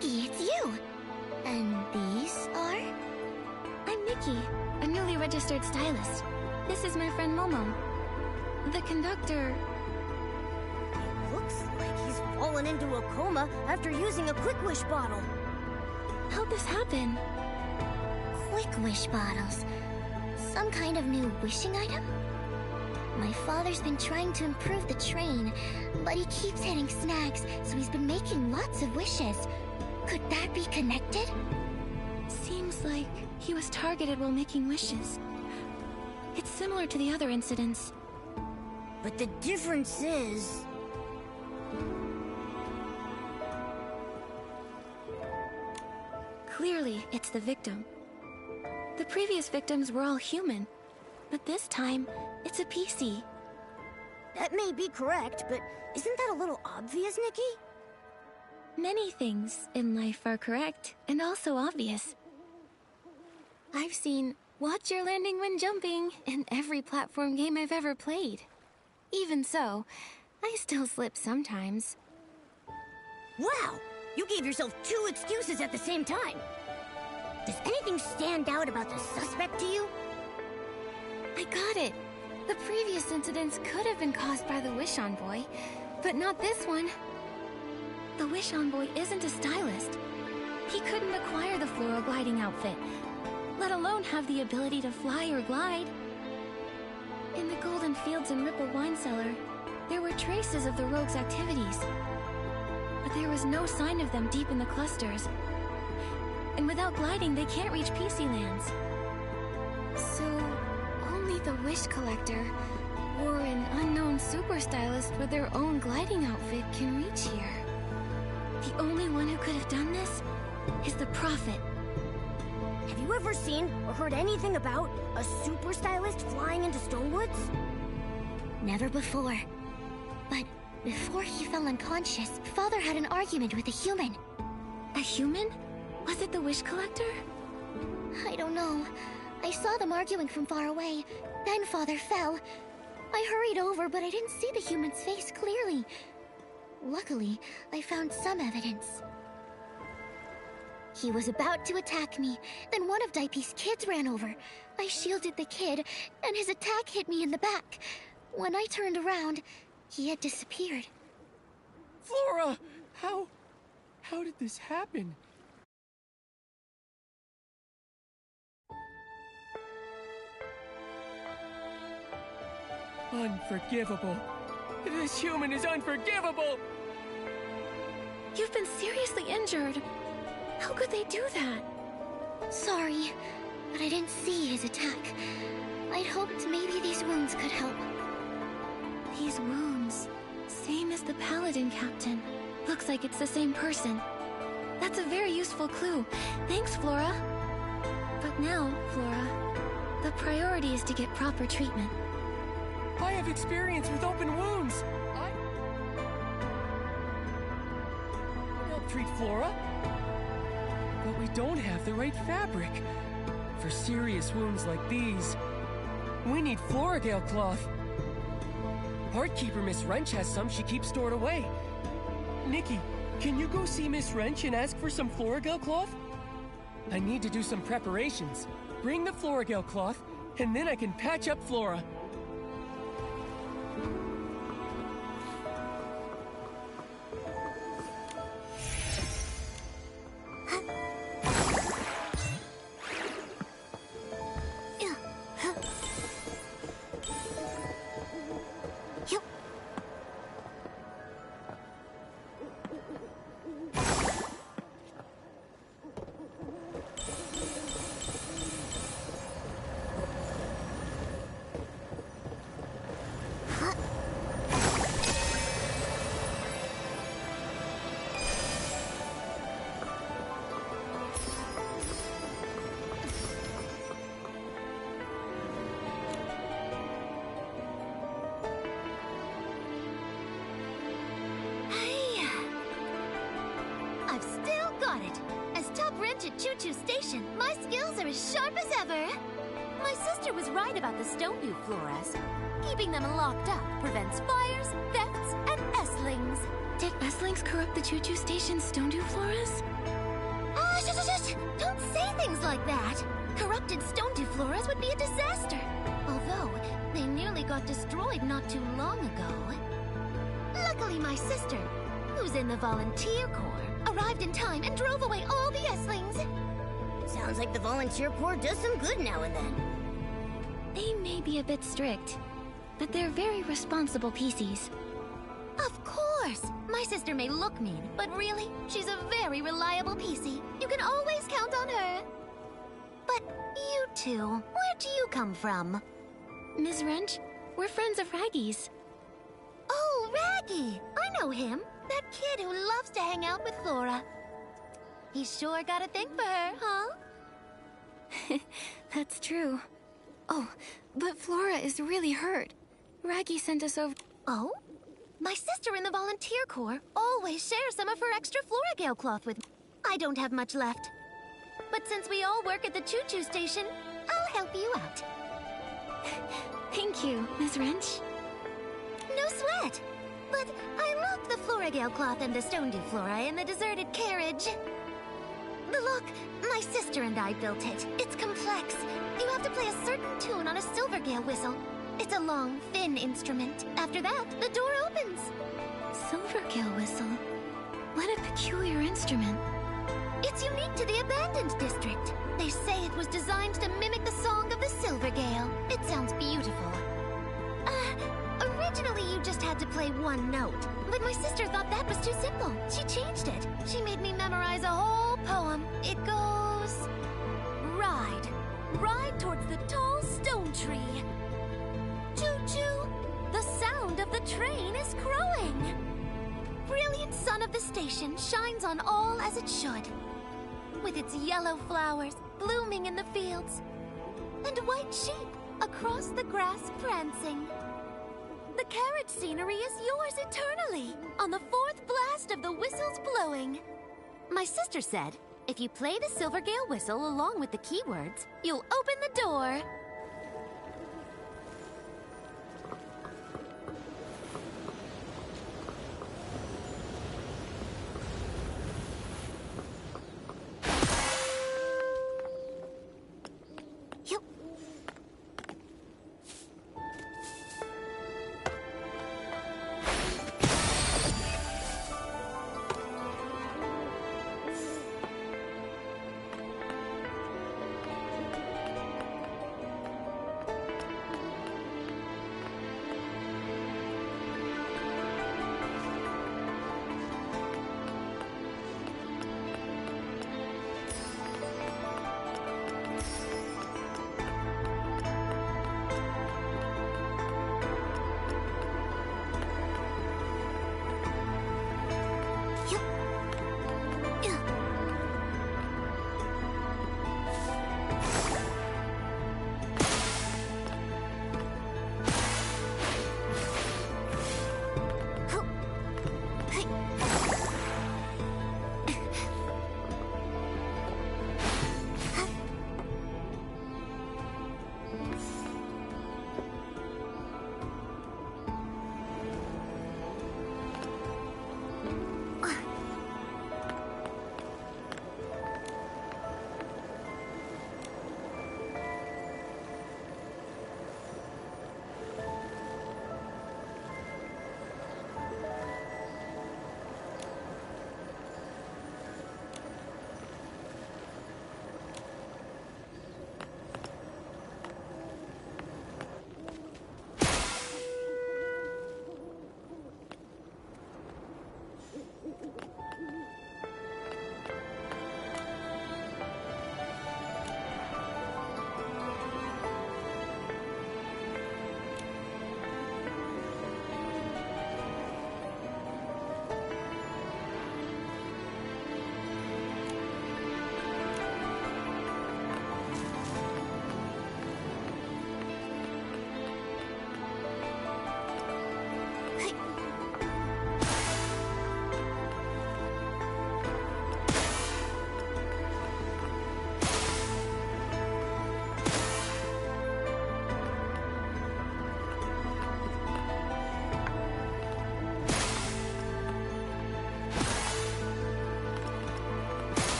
Nikki, it's you! And these are? I'm Nikki, a newly registered stylist. This is my friend Momo. The conductor... fallen into a coma after using a Quick Wish bottle. How'd this happen? Quick Wish bottles. Some kind of new wishing item? My father's been trying to improve the train, but he keeps hitting snags, so he's been making lots of wishes. Could that be connected? Seems like he was targeted while making wishes. It's similar to the other incidents. But the difference is... Clearly, it's the victim. The previous victims were all human, but this time, it's a PC. That may be correct, but isn't that a little obvious, Nikki? Many things in life are correct and also obvious. I've seen "Watch your landing when jumping" in every platform game I've ever played. Even so, I still slip sometimes. Wow! You gave yourself 2 excuses at the same time. Does anything stand out about the suspect to you? I got it. The previous incidents could have been caused by the Wish Envoy, but not this one. The Wish Envoy isn't a stylist. He couldn't acquire the floral gliding outfit, let alone have the ability to fly or glide. In the Golden Fields and Ripple Wine Cellar, there were traces of the rogue's activities, but there was no sign of them deep in the clusters. And without gliding, they can't reach PC lands. So, only the Wish Collector, or an unknown super stylist with their own gliding outfit can reach here. The only one who could have done this is the Prophet. Have you ever seen or heard anything about a super stylist flying into Stonewoods? Never before. But before he fell unconscious, Father had an argument with a human. A human? Was it the Wish Collector? I don't know. I saw them arguing from far away. Then Father fell. I hurried over, but I didn't see the human's face clearly. Luckily, I found some evidence. He was about to attack me. Then one of Daipi's kids ran over. I shielded the kid, and his attack hit me in the back. When I turned around, he had disappeared. Flora! How did this happen? Unforgivable. This human is unforgivable! You've been seriously injured. How could they do that? Sorry, but I didn't see his attack. I'd hoped maybe these wounds could help. These wounds, same as the Paladin Captain. Looks like it's the same person. That's a very useful clue. Thanks, Flora. But now, Flora, the priority is to get proper treatment. I have experience with open wounds. I'll treat Flora. But we don't have the right fabric. For serious wounds like these, we need Floridale cloth. Heartkeeper Miss Wrench has some she keeps stored away. Nikki, can you go see Miss Wrench and ask for some Floridale cloth? I need to do some preparations. Bring the Floridale cloth, and then I can patch up Flora. At Choo-Choo Station, my skills are as sharp as ever. My sister was right about the Stonedew floras. Keeping them locked up prevents fires, thefts, and Esslings. Did Esslings corrupt the Choo-Choo Station's Stonedew floras? Shush! Don't say things like that. Corrupted Stonedew floras would be a disaster. Although, they nearly got destroyed not too long ago. Luckily, my sister, who's in the Volunteer Corps, arrived in time and drove away all the Esslings. Sounds like the Volunteer Corps does some good now and then. They may be a bit strict, but they're very responsible PCs. Of course! My sister may look mean, but really, she's a very reliable PC. You can always count on her. But you two, where do you come from? Ms. Wrench, we're friends of Raggy's. Oh, Raggy! I know him. That kid who loves to hang out with Flora. He's sure got a thing for her, huh? That's true. Oh, but Flora is really hurt. Raggy sent us over... Oh? My sister in the Volunteer Corps always shares some of her extra Floragale cloth with me. I don't have much left. But since we all work at the choo-choo station, I'll help you out. Thank you, Ms. Wrench. No sweat. But I love the Floragale cloth and the Stone Dew Flora in the deserted carriage. Look, my sister and I built it. It's complex. You have to play a certain tune on a Silvergale whistle. It's a long, thin instrument. After that, the door opens. Silvergale whistle? What a peculiar instrument. It's unique to the Abandoned District. They say it was designed to mimic the song of the Silvergale. It sounds beautiful. Originally you just had to play one note, but my sister thought that was too simple. She changed it. She made me memorize a whole poem. It goes... Ride. Ride towards the tall stone tree. Choo-choo! The sound of the train is crowing. Brilliant sun of the station shines on all as it should. With its yellow flowers blooming in the fields, and white sheep across the grass prancing. The carriage scenery is yours eternally, on the fourth blast of the whistles blowing. My sister said, if you play the Silvergale whistle along with the keywords, you'll open the door.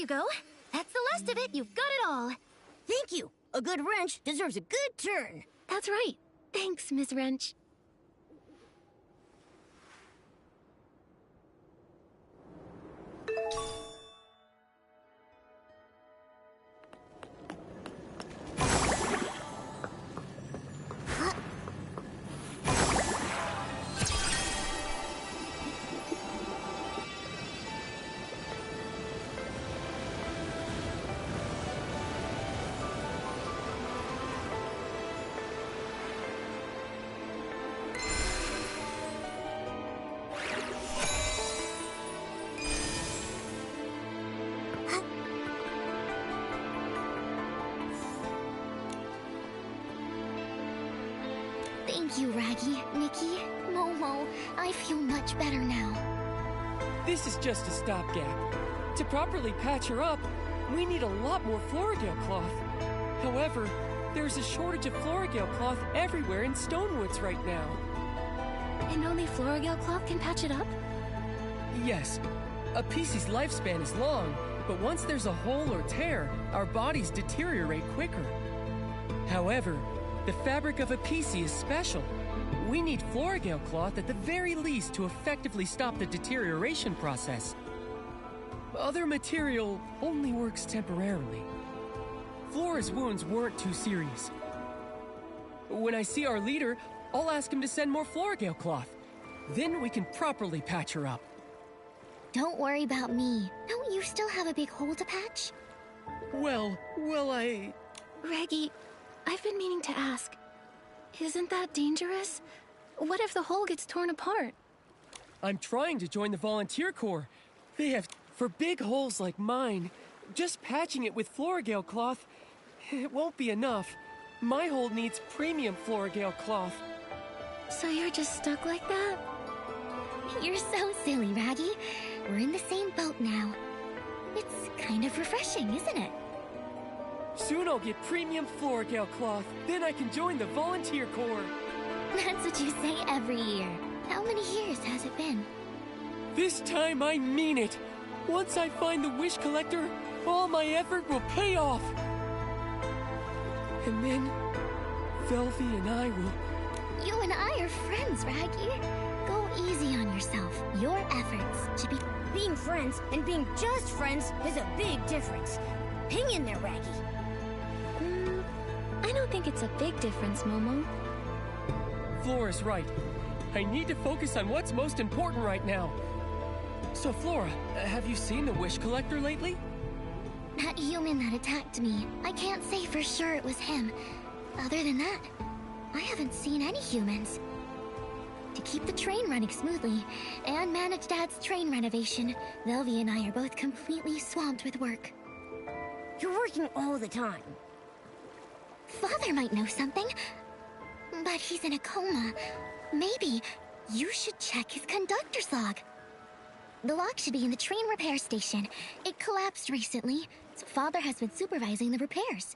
you go. That's the last of it. You've got it all. Thank you. A good wrench deserves a good turn. That's right. Thanks, Miss Wrench. Thank you, Raggy, Nikki, Momo. I feel much better now. This is just a stopgap. To properly patch her up, we need a lot more Florigale cloth. However, there's a shortage of Florigale cloth everywhere in Stonewoods right now. And only Florigale cloth can patch it up? Yes, a PC's lifespan is long, but once there's a hole or tear, our bodies deteriorate quicker. However, the fabric of a PC is special. We need Florigale cloth at the very least to effectively stop the deterioration process. Other material only works temporarily. Flora's wounds weren't too serious. When I see our leader, I'll ask him to send more Florigale cloth. Then we can properly patch her up. Don't worry about me. Don't you still have a big hole to patch? Well, I... Reggie, I've been meaning to ask. Isn't that dangerous? What if the hole gets torn apart? I'm trying to join the volunteer corps. They have... For big holes like mine, just patching it with Florigale cloth, it won't be enough. My hole needs premium Florigale cloth. So you're just stuck like that? You're so silly, Raggy. We're in the same boat now. It's kind of refreshing, isn't it? Soon I'll get premium Florigale cloth. Then I can join the volunteer corps. That's what you say every year. How many years has it been? This time I mean it. Once I find the wish collector, all my effort will pay off. And then, Velvy and I will... You and I are friends, Raggy. Go easy on yourself. Your efforts should be... Being friends and being just friends is a big difference. Hang in there, Raggy. I don't think it's a big difference, Momo. Flora's right. I need to focus on what's most important right now. So, Flora, have you seen the wish collector lately? That human that attacked me, I can't say for sure it was him. Other than that, I haven't seen any humans. To keep the train running smoothly and manage Dad's train renovation, Velvy and I are both completely swamped with work. You're working all the time. Father might know something, but he's in a coma. Maybe you should check his conductor's log. The log should be in the train repair station. It collapsed recently, so Father has been supervising the repairs.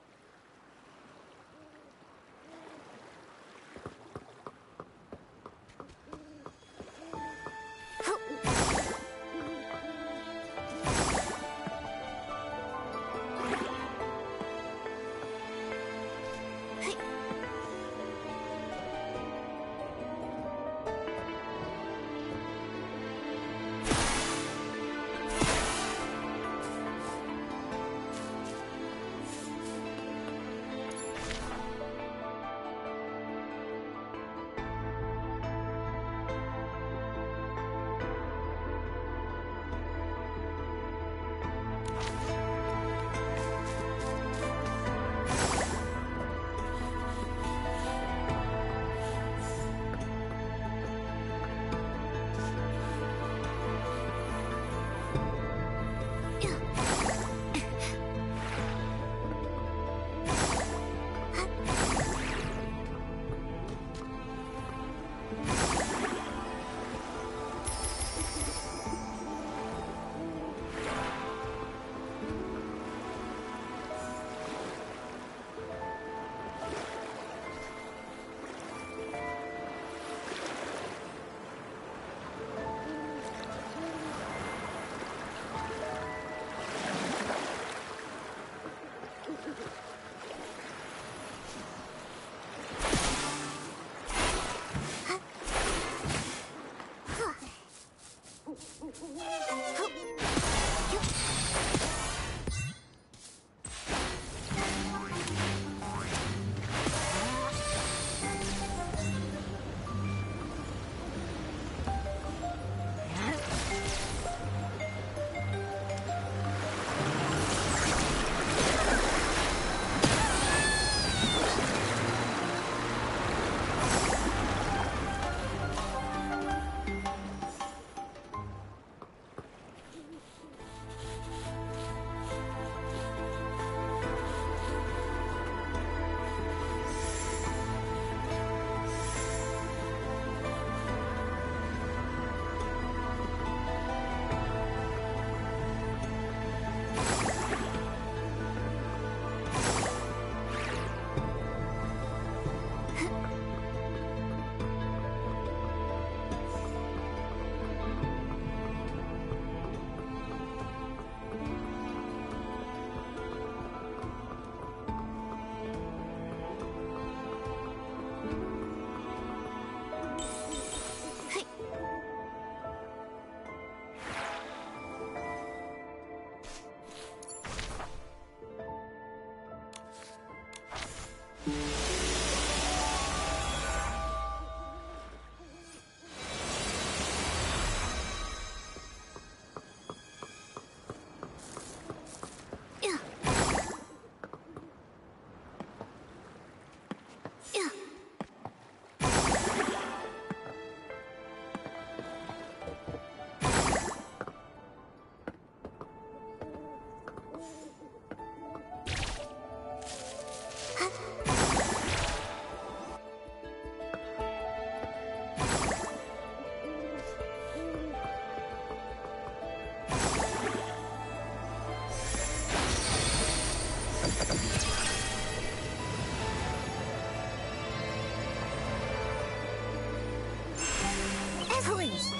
Eslings!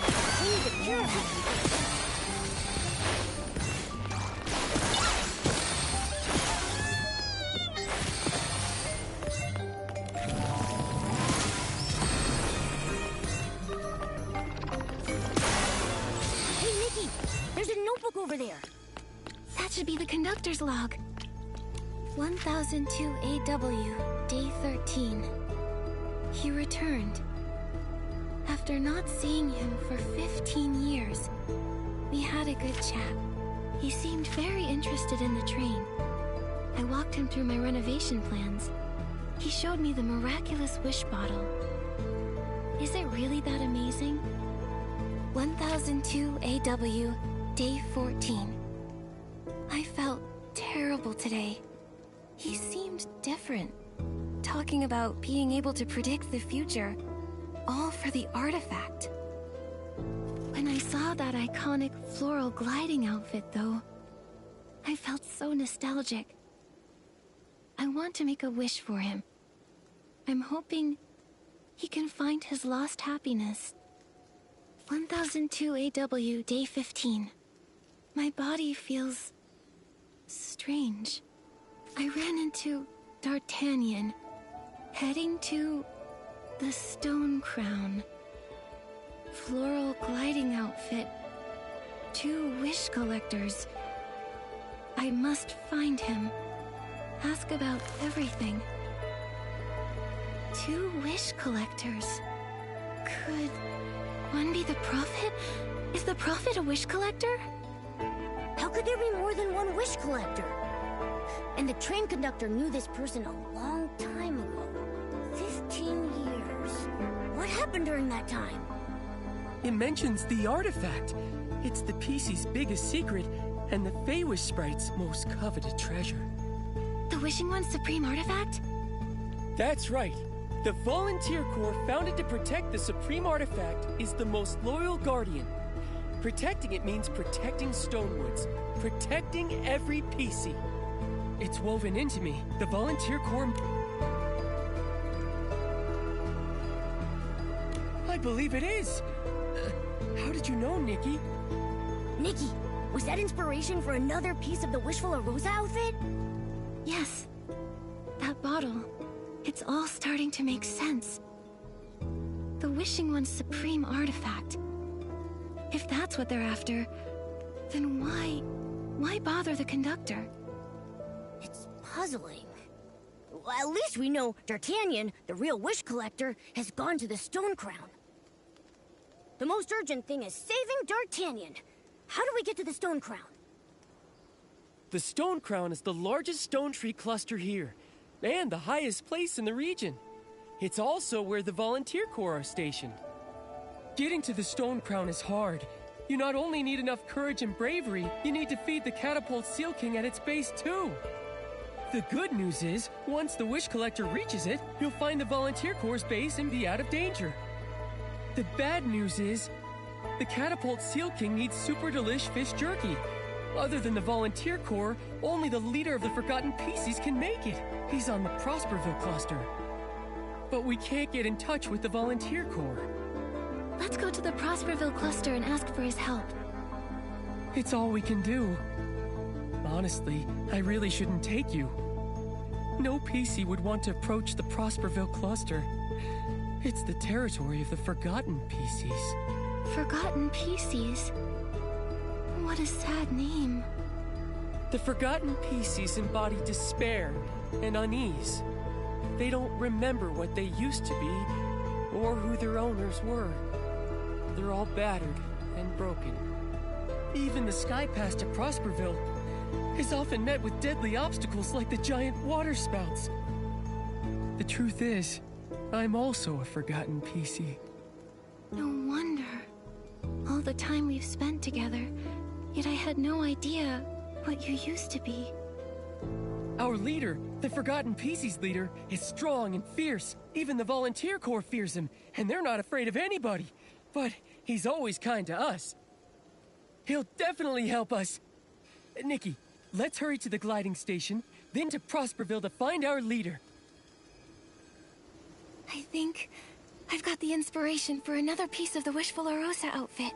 We need to cure them. Hey, Nikki! There's a notebook over there. That should be the conductor's log. 1002 AW, day 13. He returned. After not seeing him for 15 years, we had a good chat. He seemed very interested in the train. I walked him through my renovation plans. He showed me the miraculous wish bottle. Is it really that amazing? 1002 AW, day 14. I felt terrible today. He seemed different, talking about being able to predict the future, all for the artifact. When I saw that iconic floral gliding outfit, though, I felt so nostalgic. I want to make a wish for him. I'm hoping he can find his lost happiness. 1002 AW, day 15. My body feels strange. I ran into D'Artagnan, heading to the Stone Crown. Floral gliding outfit. 2 wish collectors. I must find him. Ask about everything. 2 wish collectors. Could one be the Prophet? Is the Prophet a wish collector? How could there be more than one wish collector? And the train conductor knew this person a long time ago. 15 years. What happened during that time? It mentions the artifact. It's the PC's biggest secret and the Feywish Sprite's most coveted treasure. The Wishing One's supreme artifact? That's right. The Volunteer Corps, founded to protect the supreme artifact, is the most loyal guardian. Protecting it means protecting Stonewoods, protecting every PC. It's woven into me. The Volunteer Corps... I believe it is. How did you know, Nikki? Nikki, was that inspiration for another piece of the Wishful Rosa outfit? Yes. That bottle. It's all starting to make sense. The Wishing One's supreme artifact. If that's what they're after, then why bother the conductor? It's puzzling. Well, at least we know D'Artagnan, the real wish collector, has gone to the Stone Crown. The most urgent thing is saving D'Artagnan. How do we get to the Stone Crown? The Stone Crown is the largest stone tree cluster here, and the highest place in the region. It's also where the Volunteer Corps are stationed. Getting to the Stone Crown is hard. You not only need enough courage and bravery, you need to feed the Catapult Seal King at its base too. The good news is, once the Wish Collector reaches it, you'll find the Volunteer Corps' base and be out of danger. The bad news is, the Catapult Seal King needs super delish fish jerky. Other than the Volunteer Corps, only the leader of the Forgotten Pieces can make it. He's on the Prosperville cluster. But we can't get in touch with the Volunteer Corps. Let's go to the Prosperville cluster and ask for his help. It's all we can do. Honestly, I really shouldn't take you. No PC would want to approach the Prosperville cluster. It's the territory of the Forgotten PCs. Forgotten PCs? What a sad name. The Forgotten PCs embody despair and unease. They don't remember what they used to be, or who their owners were. They're all battered and broken. Even the sky pass to Prosperville is often met with deadly obstacles like the giant water spouts. The truth is, I'm also a Forgotten PC. No wonder. All the time we've spent together, yet I had no idea what you used to be. Our leader, the Forgotten PC's leader, is strong and fierce. Even the Volunteer Corps fears him, and they're not afraid of anybody. But he's always kind to us. He'll definitely help us. Nikki, let's hurry to the gliding station, then to Prosperville to find our leader. I think I've got the inspiration for another piece of the Wishful Rosa outfit.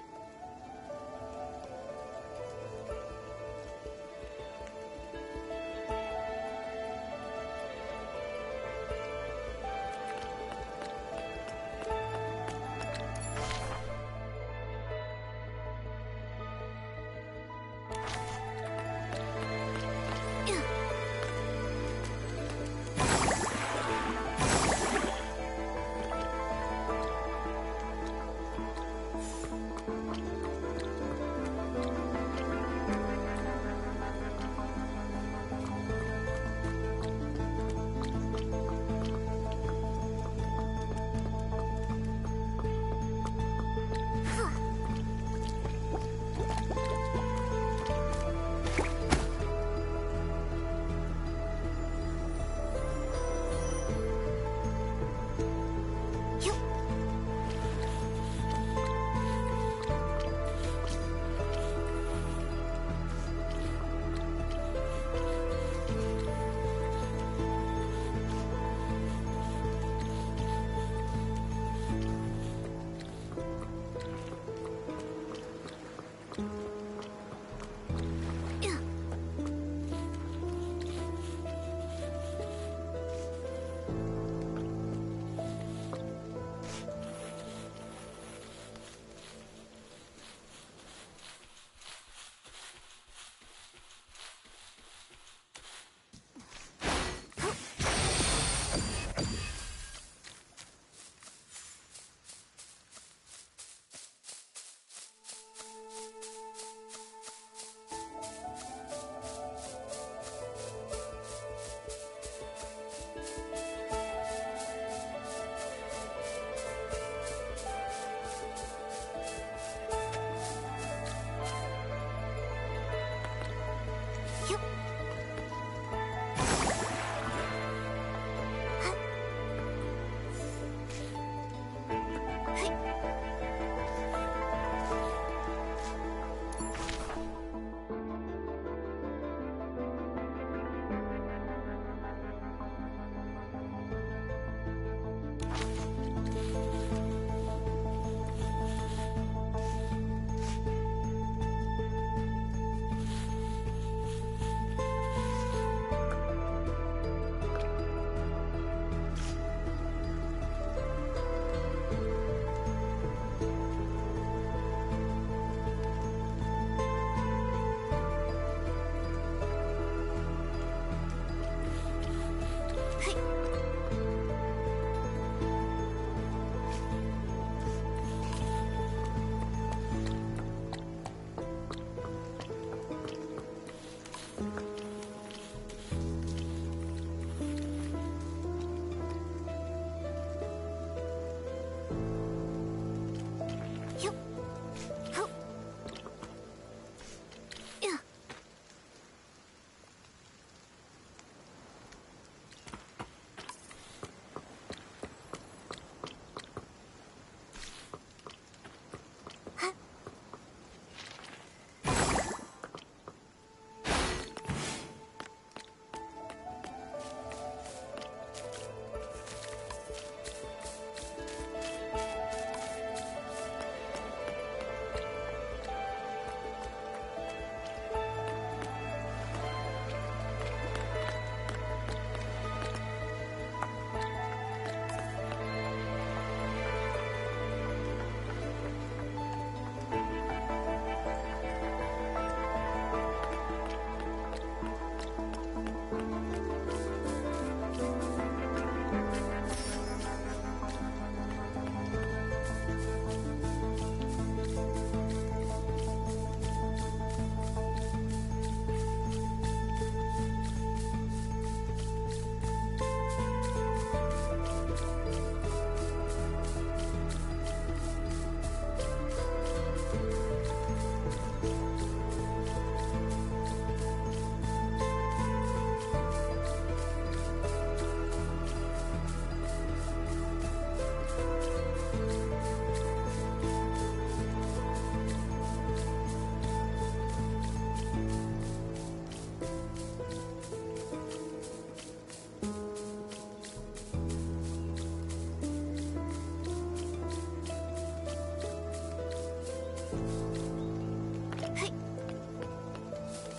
Hey.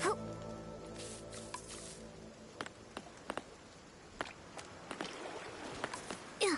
Ho. Yeah.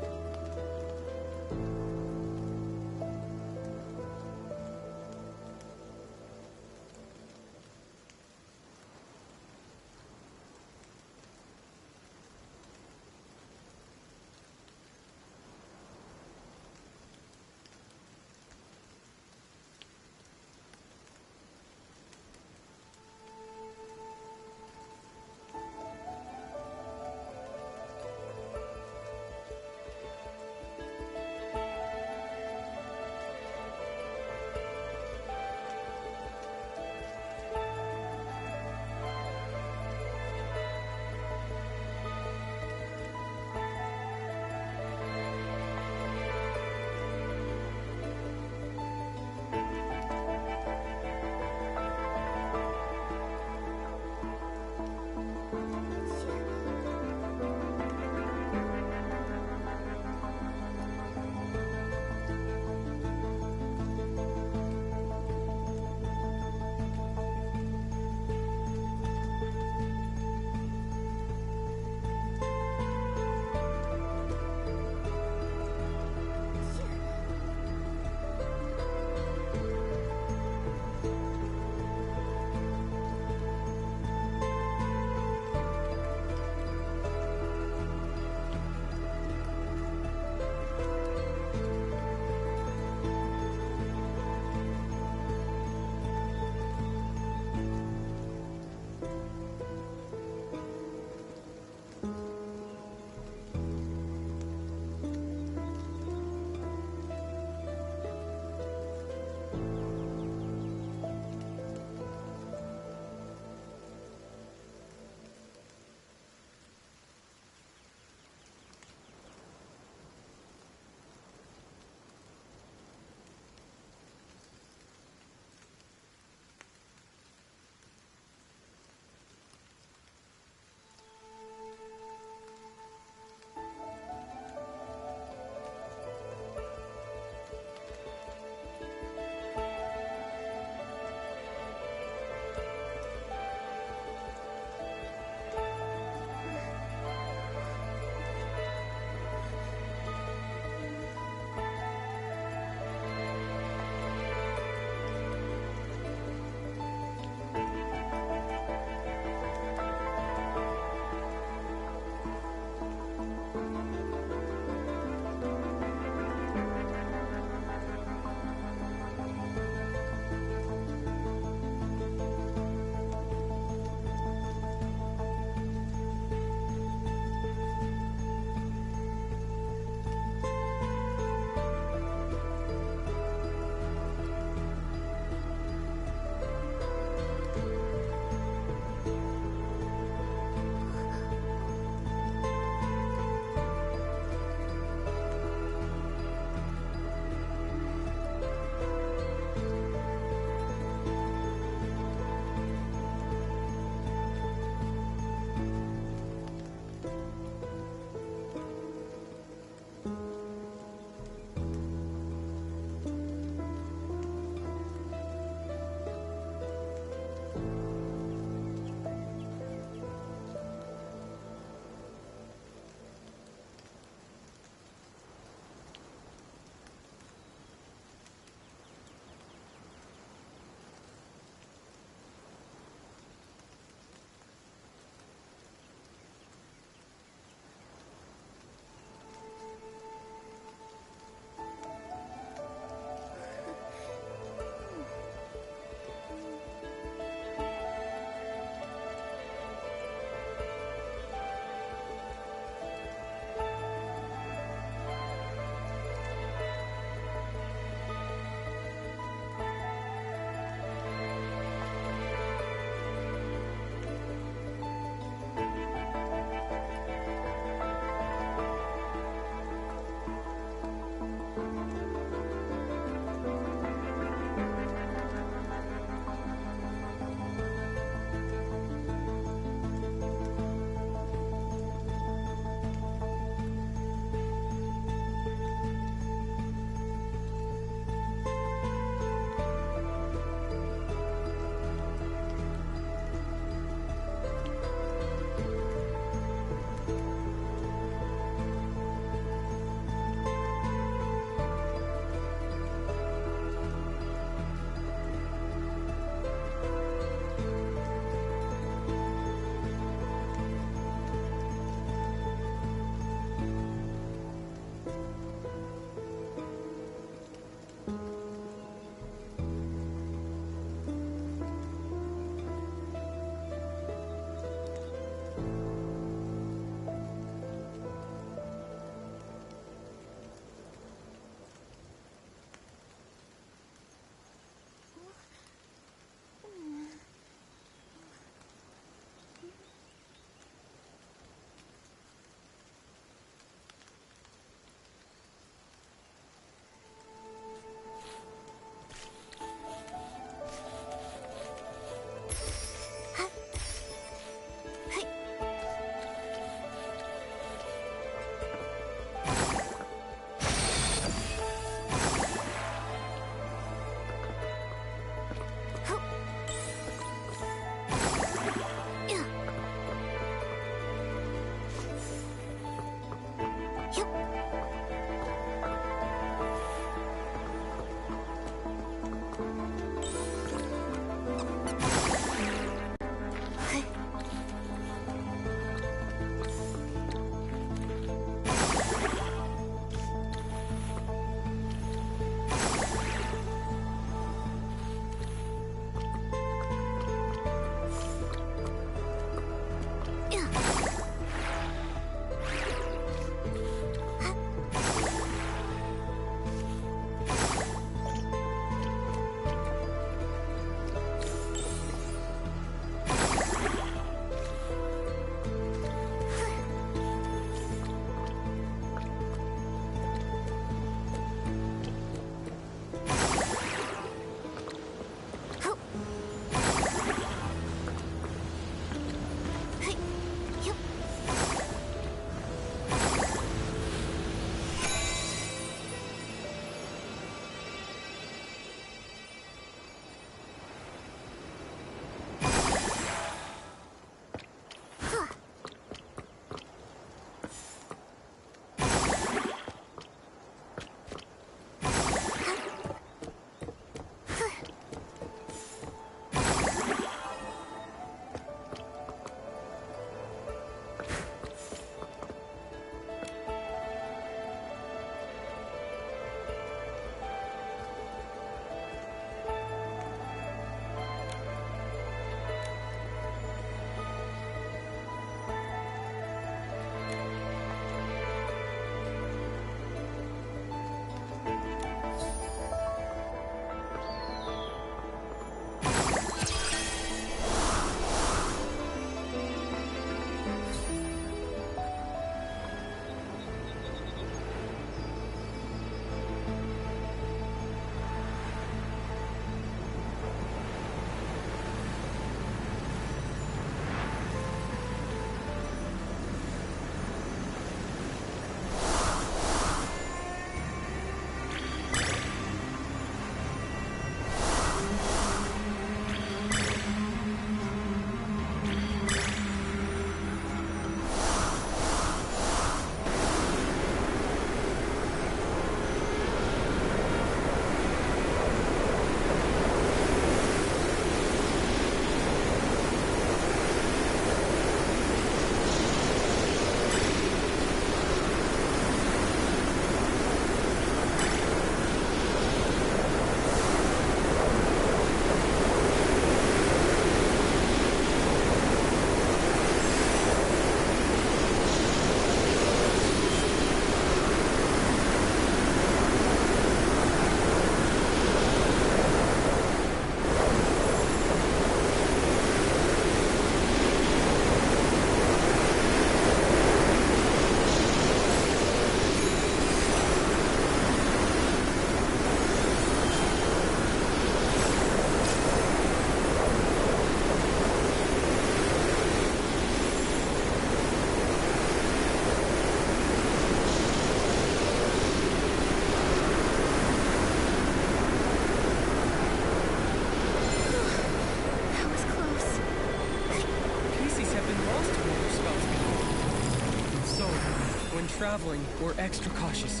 traveling, we're extra cautious.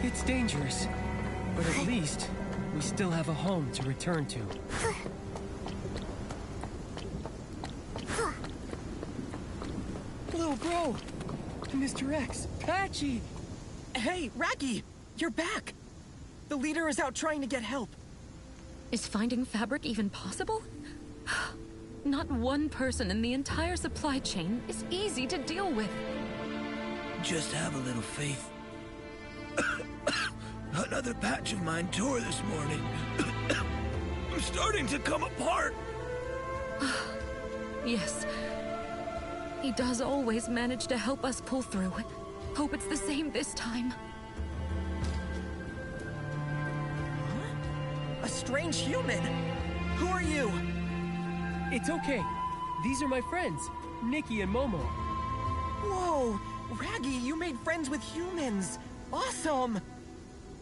It's dangerous, but at least we still have a home to return to. Little bro! Mr. X, Patchy! Hey, Raggy! You're back! The leader is out trying to get help. Is finding fabric even possible? Not one person in the entire supply chain is easy to deal with. Just have a little faith. Another patch of mine tore this morning. I'm starting to come apart. Yes. He does always manage to help us pull through. Hope it's the same this time. A strange human? Who are you? It's okay. These are my friends, Nikki and Momo. Whoa! Raggy, you made friends with humans! Awesome!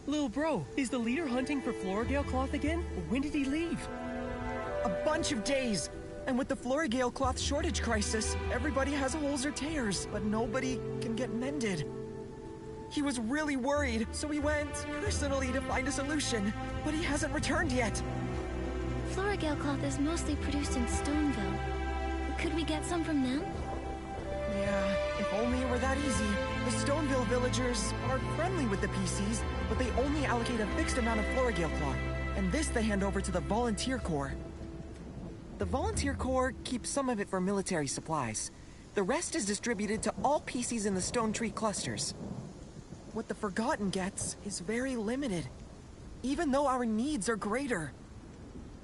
Little bro, is the leader hunting for Florigale cloth again? When did he leave? A bunch of days! And with the Florigale cloth shortage crisis, everybody has holes or tears, but nobody can get mended. He was really worried, so he went personally to find a solution, but he hasn't returned yet. Florigale cloth is mostly produced in Stoneville. Could we get some from them? Yeah, if only it were that easy. The Stoneville villagers are friendly with the PCs, but they only allocate a fixed amount of Florigale cloth, and this they hand over to the Volunteer Corps. The Volunteer Corps keeps some of it for military supplies. The rest is distributed to all PCs in the Stone Tree clusters. What the Forgotten gets is very limited, even though our needs are greater.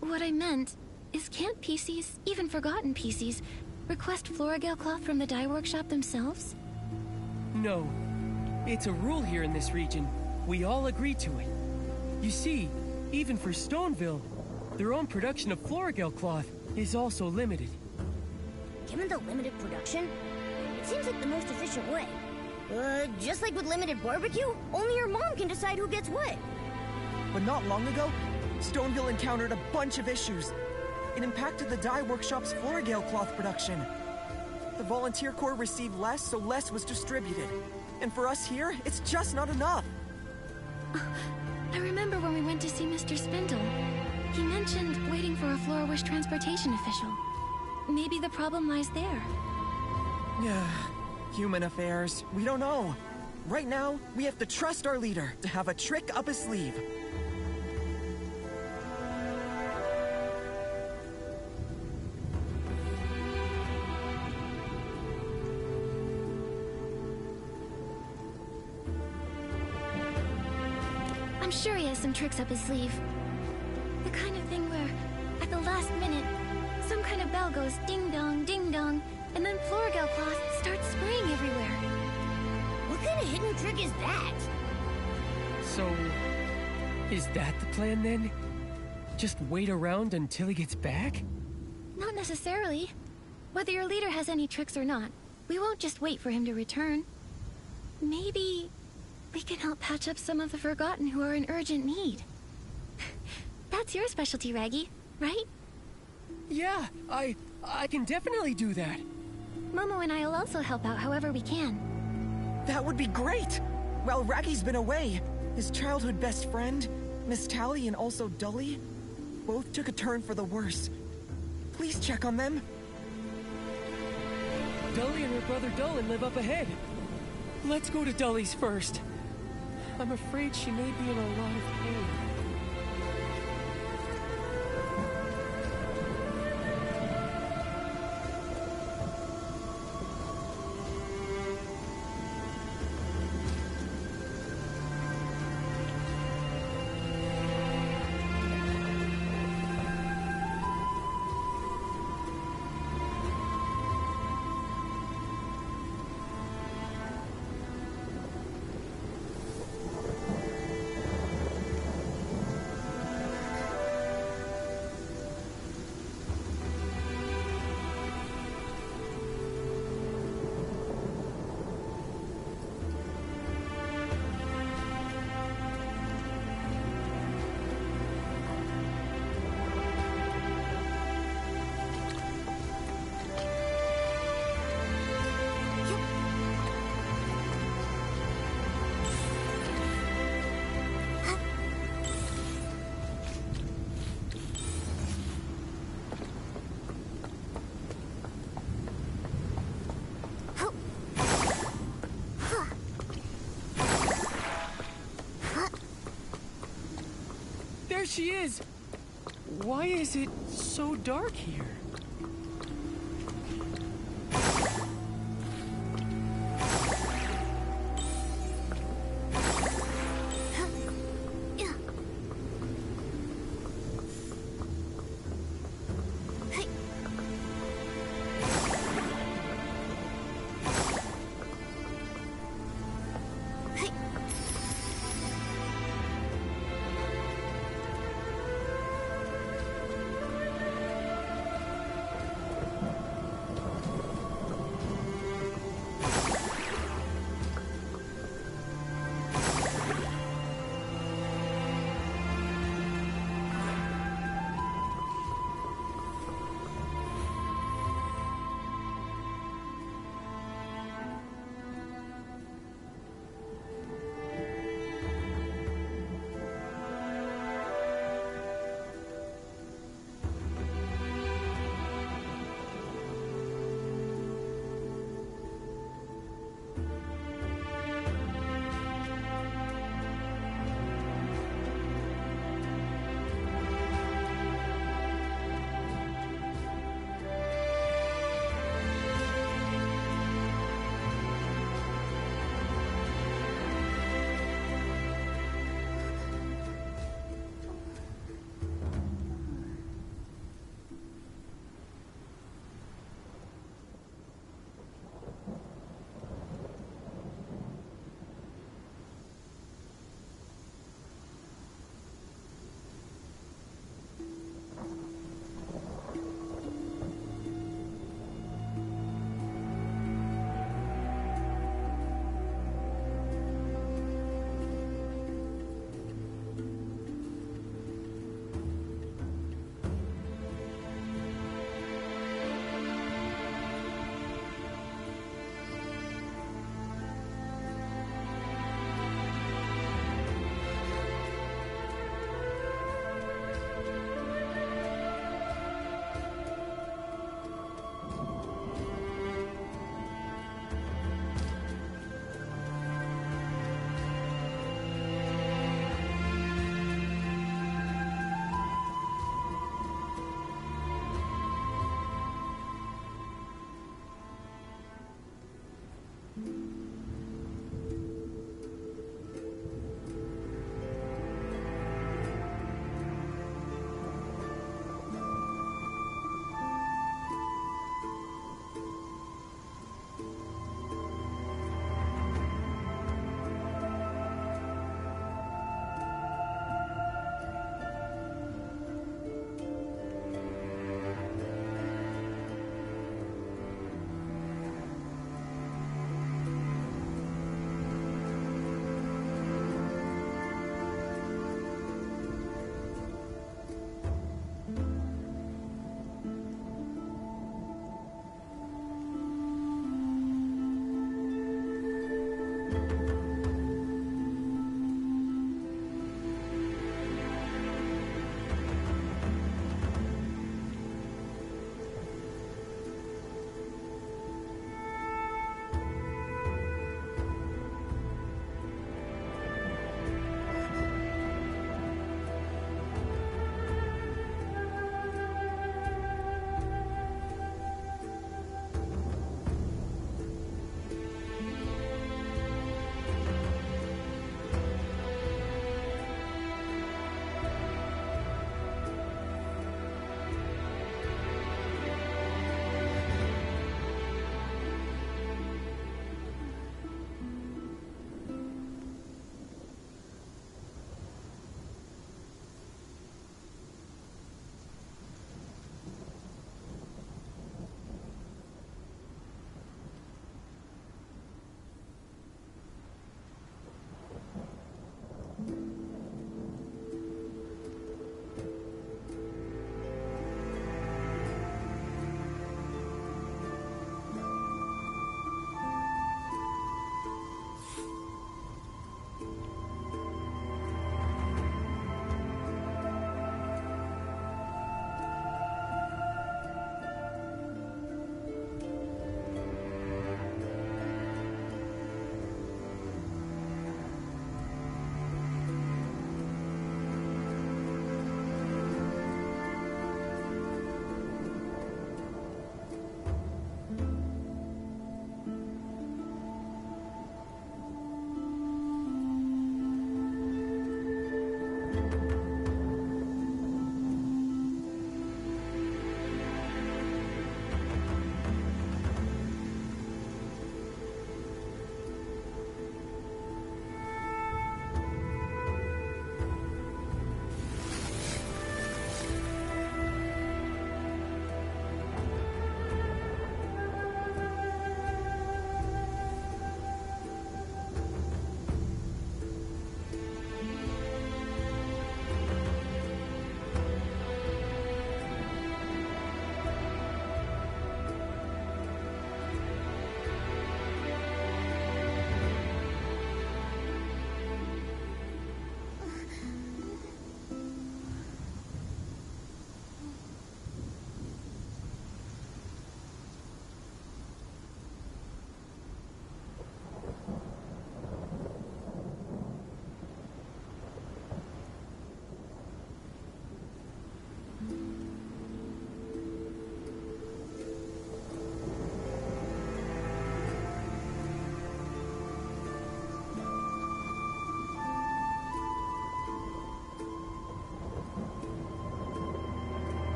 What I meant is can't PCs, even forgotten PCs, request Florigale cloth from the dye workshop themselves? No. It's a rule here in this region. We all agree to it. You see, even for Stoneville, their own production of Florigale cloth is also limited. Given the limited production, it seems like the most efficient way. Just like with limited barbecue, only your mom can decide who gets what. But not long ago, Stoneville encountered a bunch of issues. It impacted the dye workshop's Florigale cloth production. The Volunteer Corps received less, so less was distributed. And for us here, it's just not enough. I remember when we went to see Mr. Spindle. He mentioned waiting for a Flora-Wish transportation official. Maybe the problem lies there. Yeah, human affairs. We don't know. Right now, we have to trust our leader to have a trick up his sleeve. I'm sure he has some tricks up his sleeve. The kind of thing where, at the last minute, some kind of bell goes ding-dong, ding-dong, and then Florigale cloth starts spraying everywhere. What kind of hidden trick is that? So, is that the plan then? Just wait around until he gets back? Not necessarily. Whether your leader has any tricks or not, we won't just wait for him to return. Maybe we can help patch up some of the Forgotten who are in urgent need. That's your specialty, Raggy, right? Yeah, I can definitely do that. Momo and I will also help out however we can. That would be great! While Raggy's been away, his childhood best friend, Miss Tally and also Dully, both took a turn for the worse. Please check on them. Dully and her brother Dullin live up ahead. Let's go to Dully's first. I'm afraid she may be in a lot of pain. There she is! Why is it so dark here?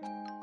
Thank you.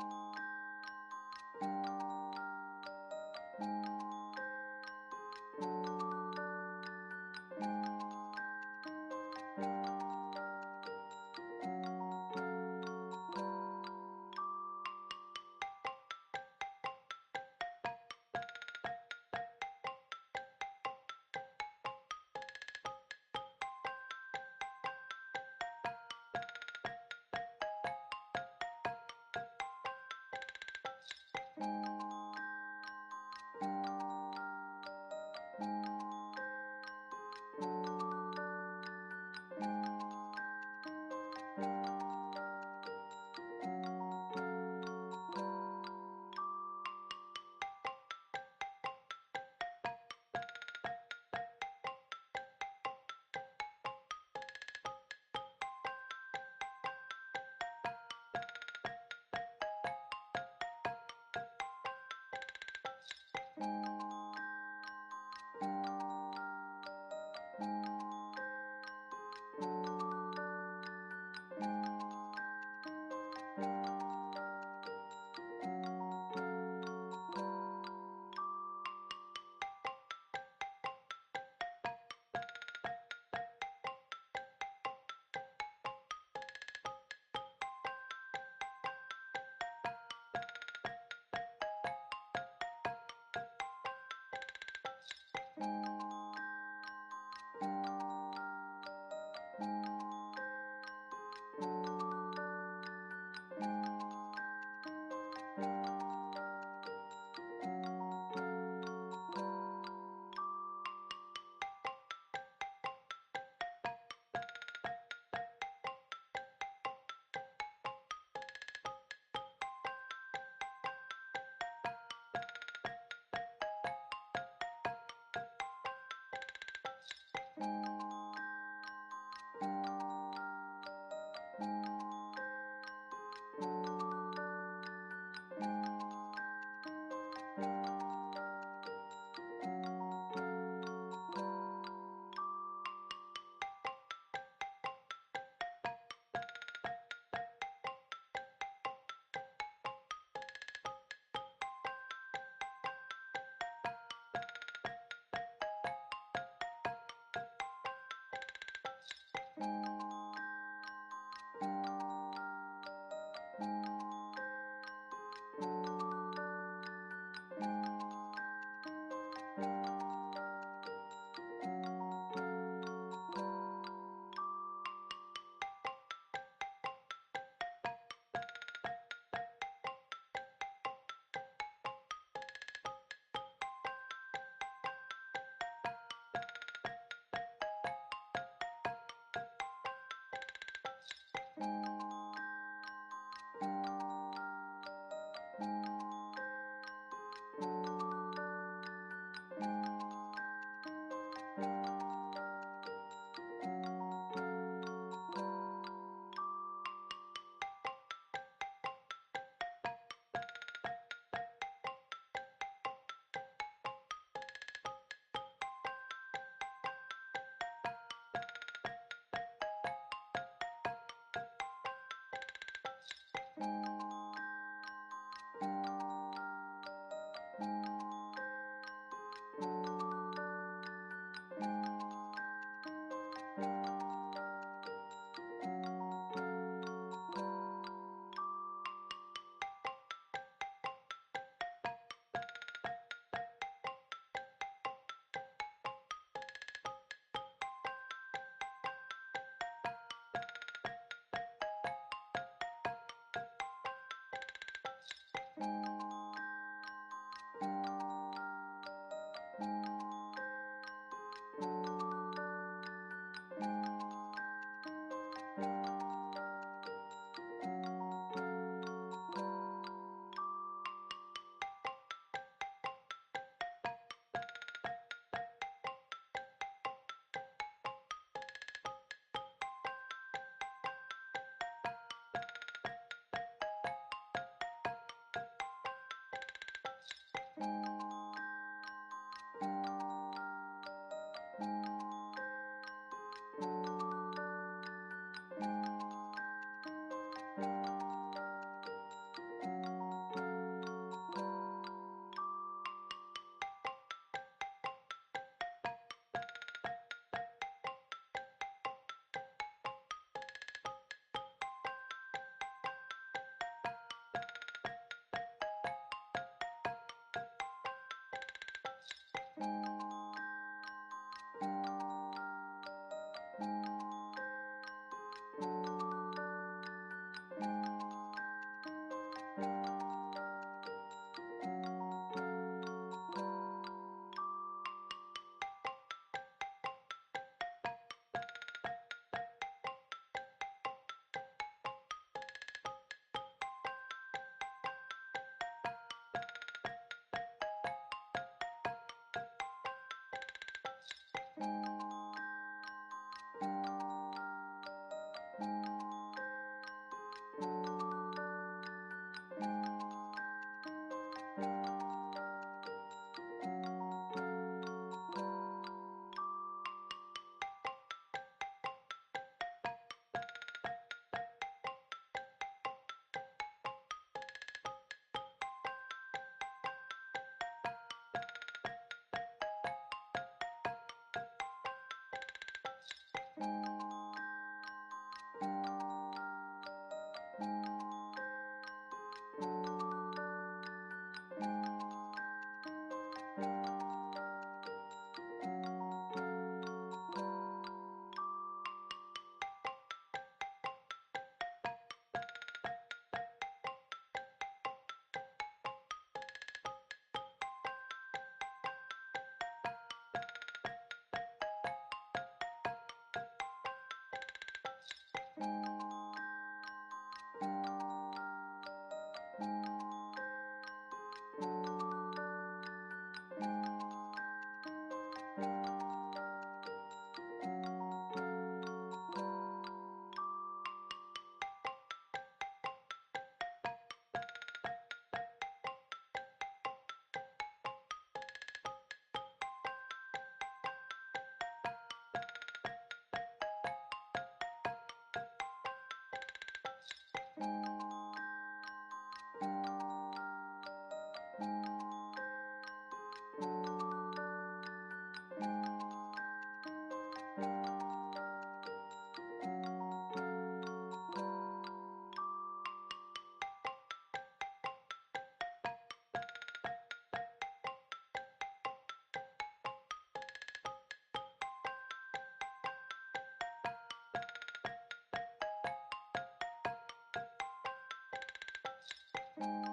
you